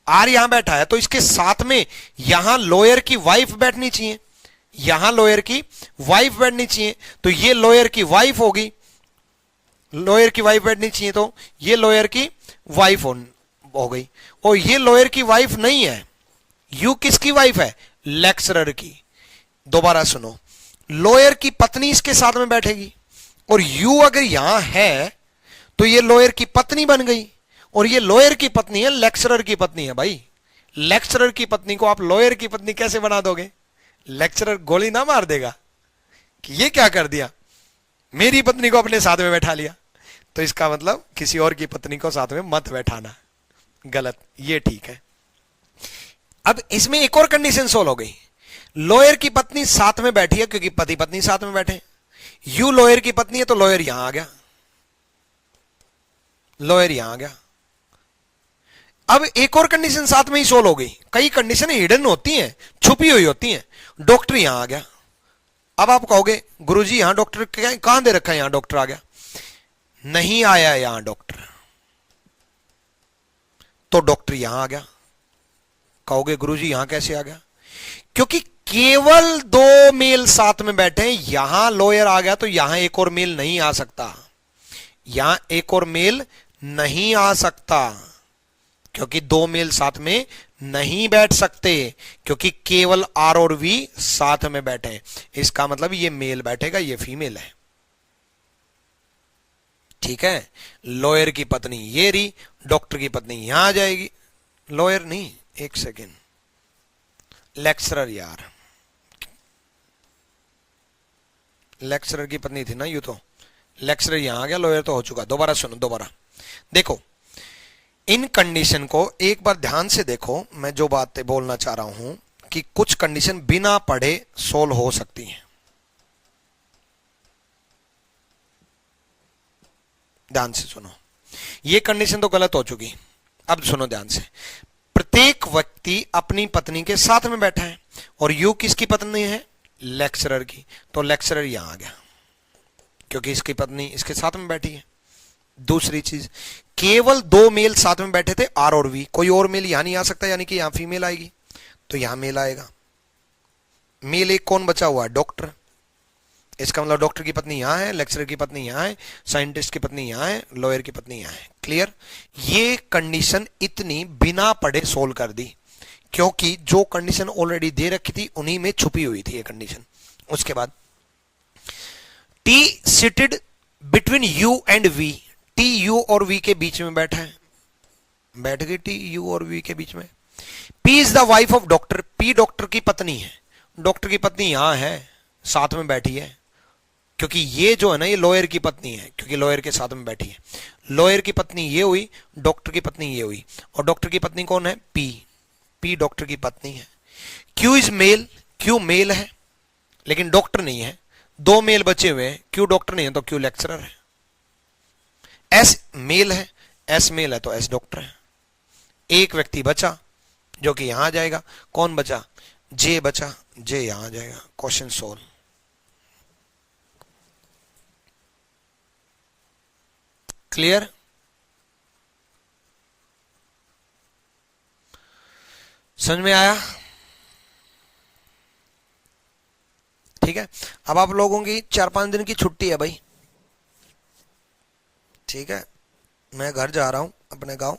आर यहां बैठा है, तो इसके साथ में यहां लॉयर की वाइफ बैठनी चाहिए, यहां लॉयर की वाइफ बैठनी चाहिए, तो ये लॉयर की वाइफ होगी, लॉयर की वाइफ बैठनी चाहिए, तो ये लॉयर की वाइफ हो गई। और ये लॉयर की वाइफ नहीं है, यू किसकी वाइफ है? लेक्चरर की। दोबारा सुनो, लॉयर की पत्नी इसके साथ में बैठेगी, और यू अगर यहां है तो ये लॉयर की पत्नी बन गई, और ये लॉयर की पत्नी है, लेक्चरर की पत्नी है। भाई लेक्चरर की पत्नी को आप लॉयर की पत्नी कैसे बना दोगे? लेक्चरर गोली ना मार देगा कि ये क्या कर दिया, मेरी पत्नी को अपने साथ में बैठा लिया। तो इसका मतलब किसी और की पत्नी को साथ में मत बैठाना, गलत, ये ठीक है। अब इसमें एक और कंडीशन सोल्व हो गई, लॉयर की पत्नी साथ में बैठी है क्योंकि पति पत्नी साथ में बैठे, यू लॉयर की पत्नी है तो लॉयर यहां आ गया, लॉयर यहां आ गया। अब एक और कंडीशन साथ में ही सोल्व हो गई। कई कंडीशन हिडन होती हैं, छुपी हुई होती हैं। डॉक्टर यहां आ गया। अब आप कहोगे गुरुजी यहां डॉक्टर कहां दे रखा है, यहां डॉक्टर आ गया, नहीं आया यहां डॉक्टर, तो डॉक्टर यहां आ गया। कहोगे गुरुजी यहां कैसे आ गया? क्योंकि केवल दो मेल साथ में बैठे हैं, यहां लॉयर आ गया तो यहां एक और मेल नहीं आ सकता, यहां एक और मेल नहीं आ सकता, क्योंकि दो मेल साथ में नहीं बैठ सकते, क्योंकि केवल आर और वी साथ में बैठे हैं। इसका मतलब ये मेल बैठेगा, ये फीमेल है, ठीक है। लॉयर की पत्नी ये रही, डॉक्टर की पत्नी यहां आ जाएगी, लॉयर नहीं, एक सेकेंड, लेक्चरर यार, लेक्चरर की पत्नी थी ना यू, तो लेक्चरर यहां आ गया, लॉयर तो हो चुका। दोबारा सुनो, दोबारा देखो, इन कंडीशन को एक बार ध्यान से देखो। मैं जो बातें बोलना चाह रहा हूं कि कुछ कंडीशन बिना पढ़े सोल्व हो सकती हैं, ध्यान से सुनो। ये कंडीशन तो गलत हो चुकी, अब सुनो ध्यान से। प्रत्येक व्यक्ति अपनी पत्नी के साथ में बैठा है, और यू किसकी पत्नी है? लेक्चरर की, तो लेक्चरर यहां आ गया क्योंकि इसकी पत्नी इसके साथ में बैठी है। दूसरी चीज, केवल दो मेल साथ में बैठे थे, आर और वी, कोई और मेल यहां नहीं आ सकता, यानी कि यहां फीमेल आएगी, तो यहां मेल आएगा। मेल एक कौन बचा हुआ है? डॉक्टर। इसका मतलब डॉक्टर की पत्नी यहां है, लेक्चरर की पत्नी यहां है, साइंटिस्ट की पत्नी यहां है, लॉयर की पत्नी यहां है। क्लियर? ये कंडीशन इतनी बिना पढ़े सोल्व कर दी, क्योंकि जो कंडीशन ऑलरेडी दे रखी थी उन्हीं में छुपी हुई थी ये कंडीशन। उसके बाद T seated between U and V, T U और वी के बीच में बैठा है, बैठ गई टी यू और वी के बीच में। P is the wife of doctor, P doctor की पत्नी है, डॉक्टर की पत्नी यहां है, साथ में बैठी है, क्योंकि ये जो है ना ये लॉयर की पत्नी है, क्योंकि लॉयर के साथ में बैठी है। लॉयर की पत्नी ये हुई, डॉक्टर की पत्नी ये हुई, और डॉक्टर की पत्नी कौन है? पी, पी डॉक्टर की पत्नी है। Q is male, Q male है लेकिन डॉक्टर नहीं है, दो मेल बचे हुए हैं, क्यू डॉक्टर नहीं है तो क्यू लेक्चरर है। एस मेल है, एस मेल है तो एस डॉक्टर है। एक व्यक्ति बचा जो कि यहां आ जाएगा, कौन बचा? जे बचा, जे यहां आ जाएगा। Question solve. क्लियर? समझ में आया? ठीक है। अब आप लोगों की 4-5 दिन की छुट्टी है भाई, ठीक है। मैं घर जा रहा हूं अपने गांव।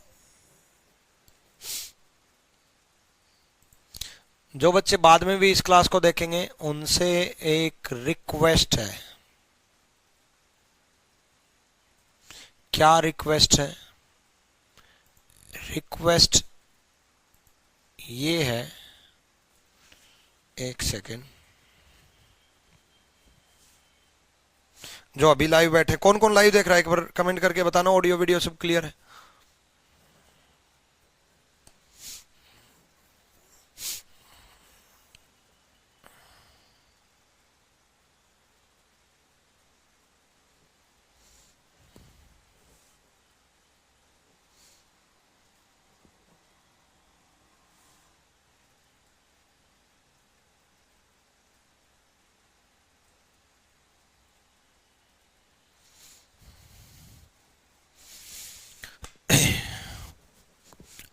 जो बच्चे बाद में भी इस क्लास को देखेंगे उनसे एक रिक्वेस्ट है। क्या रिक्वेस्ट है? रिक्वेस्ट ये है, एक सेकेंड, जो अभी लाइव बैठे, कौन कौन लाइव देख रहा है एक बार कमेंट करके बताना, ऑडियो वीडियो सब क्लियर है?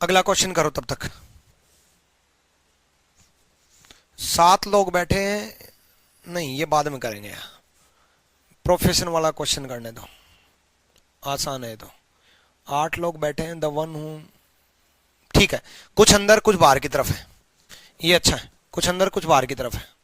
अगला क्वेश्चन करो तब तक। 7 लोग बैठे हैं, नहीं ये बाद में करेंगे, प्रोफेशन वाला क्वेश्चन करने दो, आसान है तो। 8 लोग बैठे हैं, द वन हूं, ठीक है, कुछ अंदर कुछ बाहर की तरफ है, ये अच्छा है, कुछ अंदर कुछ बाहर की तरफ है।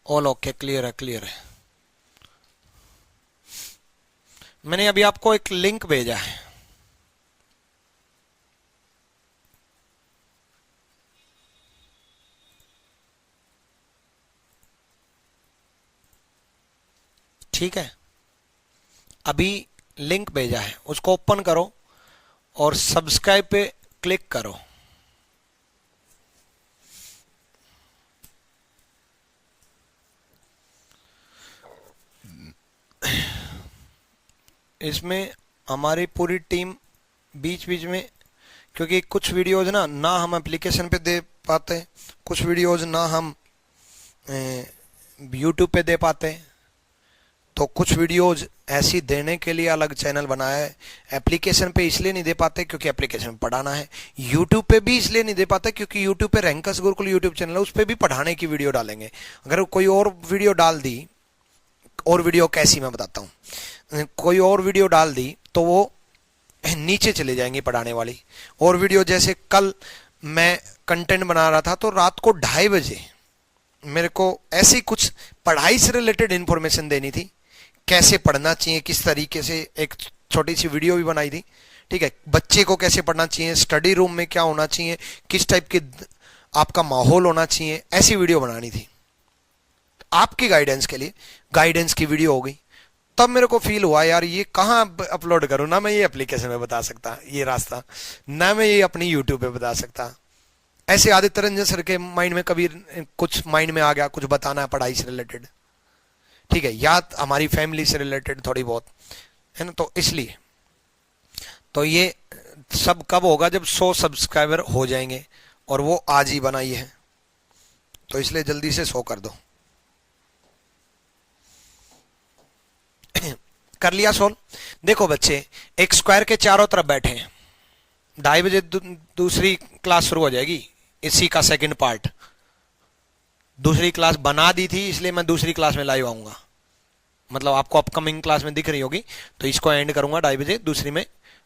ऑल ओके, क्लियर है, क्लियर है। मैंने अभी आपको एक लिंक भेजा है, ठीक है, अभी लिंक भेजा है, उसको ओपन करो और सब्सक्राइब पे क्लिक करो। इसमें हमारी पूरी टीम बीच बीच में, क्योंकि कुछ वीडियोज ना हम एप्लीकेशन पे दे पाते, कुछ वीडियोज ना हम यूट्यूब पे दे पाते, तो कुछ वीडियोज ऐसी देने के लिए अलग चैनल बनाया है। एप्लीकेशन पे इसलिए नहीं दे पाते क्योंकि एप्लीकेशन में पढ़ाना है, यूट्यूब पे भी इसलिए नहीं दे पाते क्योंकि यूट्यूब पे रैंकर्स गुरुकुल यूट्यूब चैनल है, उस पर भी पढ़ाने की वीडियो डालेंगे। अगर कोई और वीडियो डाल दी, और वीडियो कैसी मैं बताता हूँ, कोई और वीडियो डाल दी तो वो नीचे चले जाएंगे पढ़ाने वाली। और वीडियो जैसे कल मैं कंटेंट बना रहा था तो रात को 2:30 बजे मेरे को ऐसी कुछ पढ़ाई से रिलेटेड इंफॉर्मेशन देनी थी, कैसे पढ़ना चाहिए, किस तरीके से, एक छोटी सी वीडियो भी बनाई थी, ठीक है, बच्चे को कैसे पढ़ना चाहिए, स्टडी रूम में क्या होना चाहिए, किस टाइप की आपका माहौल होना चाहिए, ऐसी वीडियो बनानी थी आपकी गाइडेंस के लिए। गाइडेंस की वीडियो हो गई, तब मेरे को फील हुआ यार ये कहाँ अपलोड करूं, ना मैं ये एप्लीकेशन में बता सकता ये रास्ता, ना मैं ये अपनी यूट्यूब पे बता सकता। ऐसे आदित्य रंजन सर के माइंड में कभी कुछ माइंड में आ गया, कुछ बताना है पढ़ाई से रिलेटेड, ठीक है, या हमारी फैमिली से रिलेटेड थोड़ी बहुत है ना, तो इसलिए तो ये सब कब होगा, जब 100 सब्सक्राइबर हो जाएंगे, और वो आज ही बनाई है, तो इसलिए जल्दी से 100 कर दो। कर लिया सोल्व? देखो बच्चे, एक स्क्वायर के चारों तरफ बैठे हैं, 2:30 बजे दूसरी क्लास शुरू हो जाएगी, इसी का सेकंड पार्ट। दूसरी क्लास बना दी थी इसलिए मैं दूसरी क्लास में लाइव आऊंगा, मतलब आपको अपकमिंग क्लास में दिख रही होगी, तो इसको एंड करूंगा 2:30 बजे, दूसरी में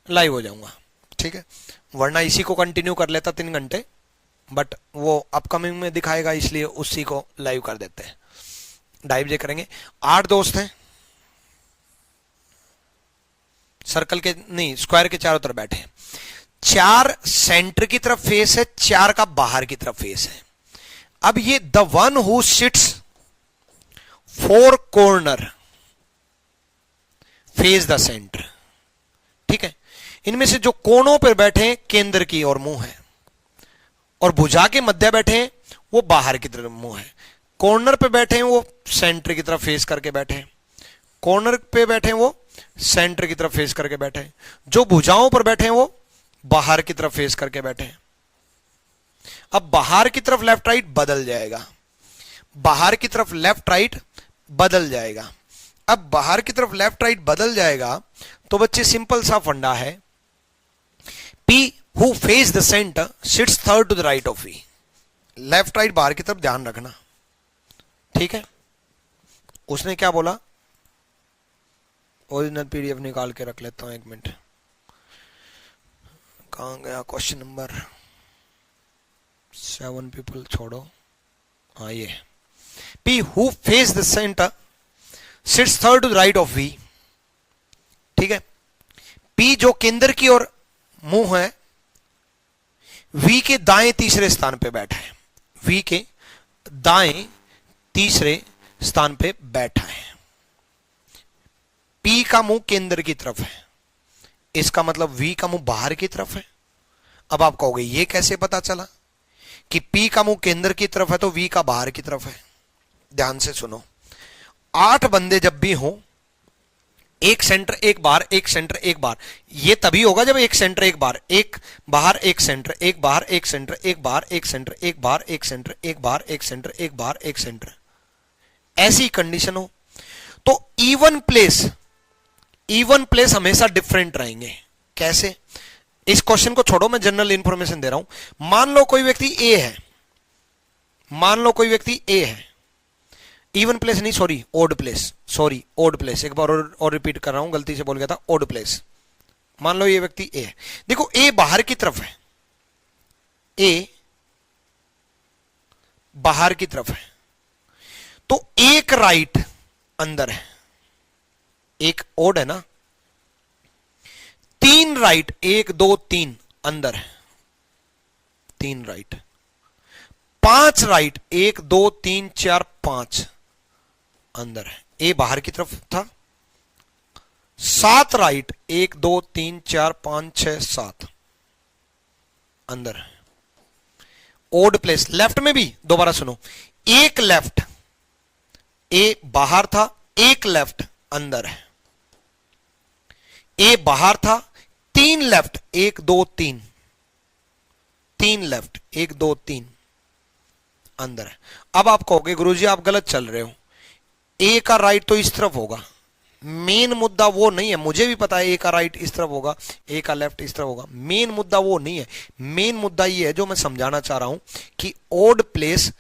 लाइव हो जाऊंगा, ठीक है, वरना इसी को कंटिन्यू कर लेता 3 घंटे, बट वो अपकमिंग में दिखाएगा इसलिए उसी को लाइव कर देते हैं। 2:30 बजे करेंगे। 8 दोस्त हैं, सर्कल के नहीं स्क्वायर के चारों तरफ बैठे हैं, 4 सेंटर की तरफ फेस है, 4 का बाहर की तरफ फेस है। अब ये the one who sits 4 corner face the centre, ठीक है, इनमें से जो कोनों पर बैठे हैं केंद्र की ओर मुंह है, और भुजा के मध्य बैठे हैं वो बाहर की तरफ मुंह है। कॉर्नर पे बैठे हैं वो सेंटर की तरफ फेस करके बैठे हैं, कॉर्नर पे बैठे हैं वो सेंटर की तरफ फेस करके बैठे हैं, जो भुजाओं पर बैठे हैं वो बाहर की तरफ फेस करके बैठे हैं। अब बाहर की तरफ लेफ्ट राइट बदल जाएगा, बाहर की तरफ लेफ्ट राइट बदल जाएगा। अब बाहर की तरफ लेफ्ट राइट बदल जाएगा तो बच्चे सिंपल सा फंडा है, P who face the center sits third to the right of V। Left right बाहर की तरफ ध्यान रखना, ठीक है। उसने क्या बोला, ओरिजिनल पीडीएफ निकाल के रख लेता हूं, 1 मिनट। कहाँ गया क्वेश्चन नंबर 7? पीपल छोड़ो, हाँ ये P who face the centre sits third to the right of V. ठीक है, पी जो केंद्र की ओर मुंह है, वी के दाएं तीसरे स्थान पे बैठा है। वी के दाएं तीसरे स्थान पे बैठा है। पी का मुंह केंद्र की तरफ है, इसका मतलब वी का मुंह बाहर की तरफ है। अब आप कहोगे ये कैसे पता चला कि पी का मुंह केंद्र की तरफ है तो वी का बाहर की तरफ है? ध्यान से सुनो, 8 बंदे जब भी हो, एक सेंटर एक बार, एक सेंटर एक बार, ये तभी होगा जब एक सेंटर एक बार, एक बाहर एक सेंटर, एक बाहर एक सेंटर, एक बार एक सेंटर, एक बार एक सेंटर, एक बार एक सेंटर, एक बार एक सेंटर, ऐसी कंडीशन हो। तो इवन प्लेस हमेशा डिफरेंट रहेंगे। कैसे? इस क्वेश्चन को छोड़ो, मैं जनरल इंफॉर्मेशन दे रहा हूं। मान लो कोई व्यक्ति ए है, मान लो कोई व्यक्ति ए है, इवन प्लेस नहीं, sorry odd place, sorry odd place, एक बार और रिपीट कर रहा हूं, गलती से बोल गया था, ओड प्लेस। मान लो ये व्यक्ति ए है, देखो ए बाहर की तरफ है, ए बाहर की तरफ है, तो एक राइट अंदर है, एक ओड है ना, 3 राइट, 1 2 3 अंदर है, 3 राइट, 5 राइट, 1 2 3 4 5 अंदर है, ए बाहर की तरफ था। 7 राइट, 1 2 3 4 5 6 7 अंदर है। ओड प्लेस, लेफ्ट में भी दोबारा सुनो, एक लेफ्ट, ए बाहर था, एक लेफ्ट अंदर है, ए बाहर था, 3 लेफ्ट, 1 2 3, 3 लेफ्ट, 1 2 3 अंदर है। अब आप कहोगे गुरुजी आप गलत चल रहे हो, ए का राइट तो इस तरफ होगा। मेन मुद्दा वो नहीं है, मुझे भी पता है ए का राइट इस तरफ होगा, ए का लेफ्ट इस तरफ होगा, मेन मुद्दा वो नहीं है। मेन मुद्दा ये है जो मैं समझाना चाह रहा हूं कि ओड प्लेस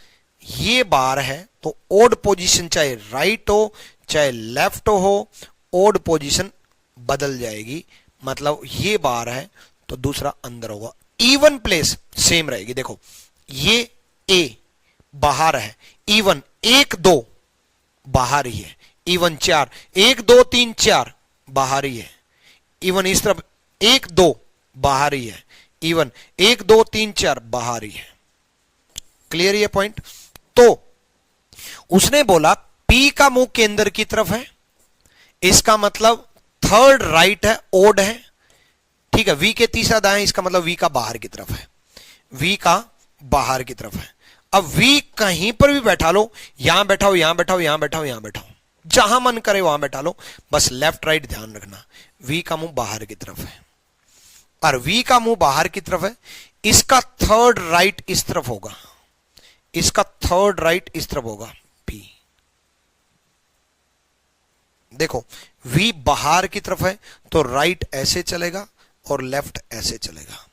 ये बार है तो ओड पोजीशन चाहे राइट हो चाहे लेफ्ट हो, ओड पोजीशन बदल जाएगी। मतलब ये बार है तो दूसरा अंदर होगा। इवन प्लेस सेम रहेगी। देखो ये ए बाहर है, इवन 1 2 बाहर ही है, इवन 4, 1 2 3 4 बाहर ही है, इवन इस तरफ 1 2 बाहर ही है, इवन 1 2 3 4 बाहर ही है। क्लियर ये पॉइंट? तो उसने बोला पी का मुंह केंद्र की तरफ है, इसका मतलब थर्ड राइट है, ओड है, ठीक है। वी के तीसरा दाएं, इसका मतलब वी का बाहर की तरफ है, वी का बाहर की तरफ है। अब वी कहीं पर भी बैठा लो, यहां बैठाओ, यहां बैठाओ, यहां बैठाओ, यहां बैठाओ, जहां मन करे वहां बैठा लो, बस लेफ्ट राइट ध्यान रखना। वी का मुंह बाहर की तरफ है और वी का मुंह बाहर की तरफ है, इसका थर्ड राइट इस तरफ होगा, इसका थर्ड राइट इस तरफ होगा पी। देखो वी बाहर की तरफ है तो राइट ऐसे चलेगा और लेफ्ट ऐसे चलेगा।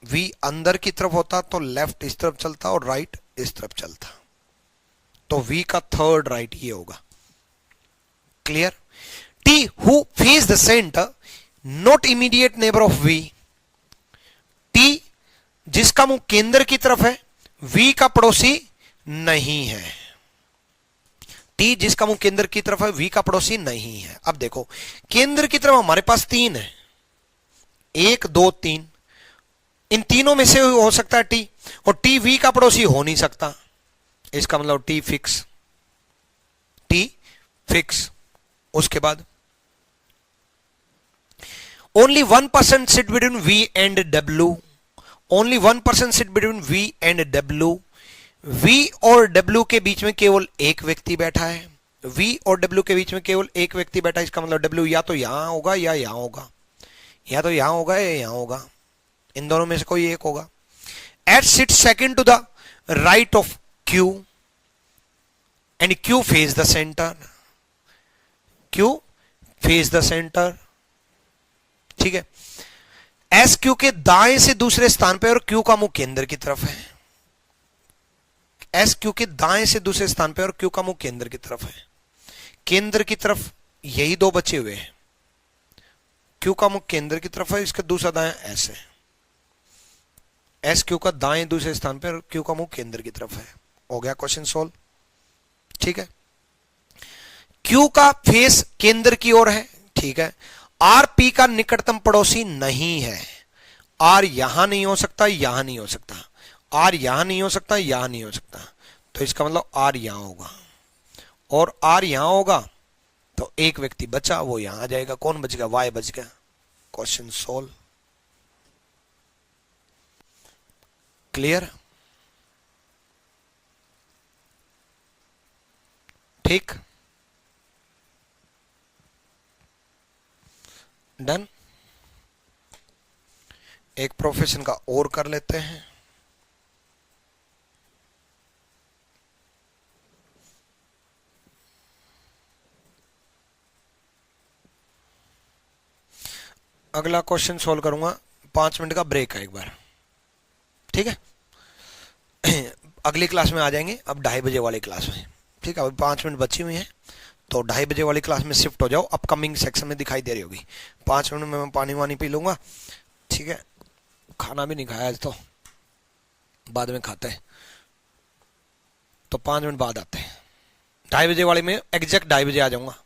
वी अंदर की तरफ होता तो लेफ्ट इस तरफ चलता और राइट इस तरफ चलता, तो वी का थर्ड राइट ये होगा। Clear? T who face the centre not immediate neighbour of V. T जिसका मुंह केंद्र की तरफ है, वी का पड़ोसी नहीं है। टी जिसका मुंह केंद्र की तरफ है, वी का पड़ोसी नहीं है। अब देखो केंद्र की तरफ हमारे पास 3 है, 1 2 3, इन तीनों में से हो सकता है टी, और टी वी का पड़ोसी हो नहीं सकता, इसका मतलब टी फिक्स, टी फिक्स। उसके बाद only 1% sit between V and W, only 1% sit between V and W. V और डब्ल्यू के बीच में केवल एक व्यक्ति बैठा है, वी और डब्ल्यू के बीच में केवल एक व्यक्ति बैठा है, इसका मतलब डब्ल्यू या तो यहां होगा या यहां होगा, या तो यहां होगा या यहां होगा, इन दोनों में से कोई एक होगा। H sit second to the right of Q and Q face the centre, Q face the centre, ठीक है। एस क्यू के दाएं से दूसरे स्थान पे और क्यू का मुंह केंद्र की तरफ है, एस क्यू के दाएं से दूसरे स्थान पे और क्यू का मुंह केंद्र की तरफ है। केंद्र की तरफ यही दो बचे हुए हैं। क्यू का मुख केंद्र की तरफ है, इसका दूसरा दाएं एस है। एस क्यू का दाएं दूसरे स्थान पर, क्यू का मुख केंद्र की तरफ है। हो गया क्वेश्चन सोल्व। ठीक है। क्यू का फेस केंद्र की ओर है। ठीक है। आर पी का निकटतम पड़ोसी नहीं है। आर यहां नहीं हो सकता, यहां नहीं हो सकता, आर यहां नहीं हो सकता, यहां नहीं हो सकता, तो इसका मतलब आर यहां होगा, और आर यहां होगा तो एक व्यक्ति बचा, वो यहां आ जाएगा। कौन बच गया? वाई बच गया। Question solve. क्लियर? ठीक, डन। एक प्रोफेशन का और कर लेते हैं। अगला क्वेश्चन सोल्व करूंगा, 5 मिनट का ब्रेक है एक बार। ठीक है। अगली क्लास में आ जाएंगे अब 2:30 बजे वाली क्लास में। ठीक है। अभी 5 मिनट बची हुई हैं, तो 2:30 बजे वाली क्लास में शिफ्ट हो जाओ। अपकमिंग सेक्शन में दिखाई दे रही होगी। 5 मिनट में मैं पानी वानी पी लूंगा। ठीक है। खाना भी नहीं खाया आज, तो बाद में खाते हैं, तो 5 मिनट बाद आते हैं। 2:30 बजे वाले में एग्जैक्ट 2:30 बजे आ जाऊंगा।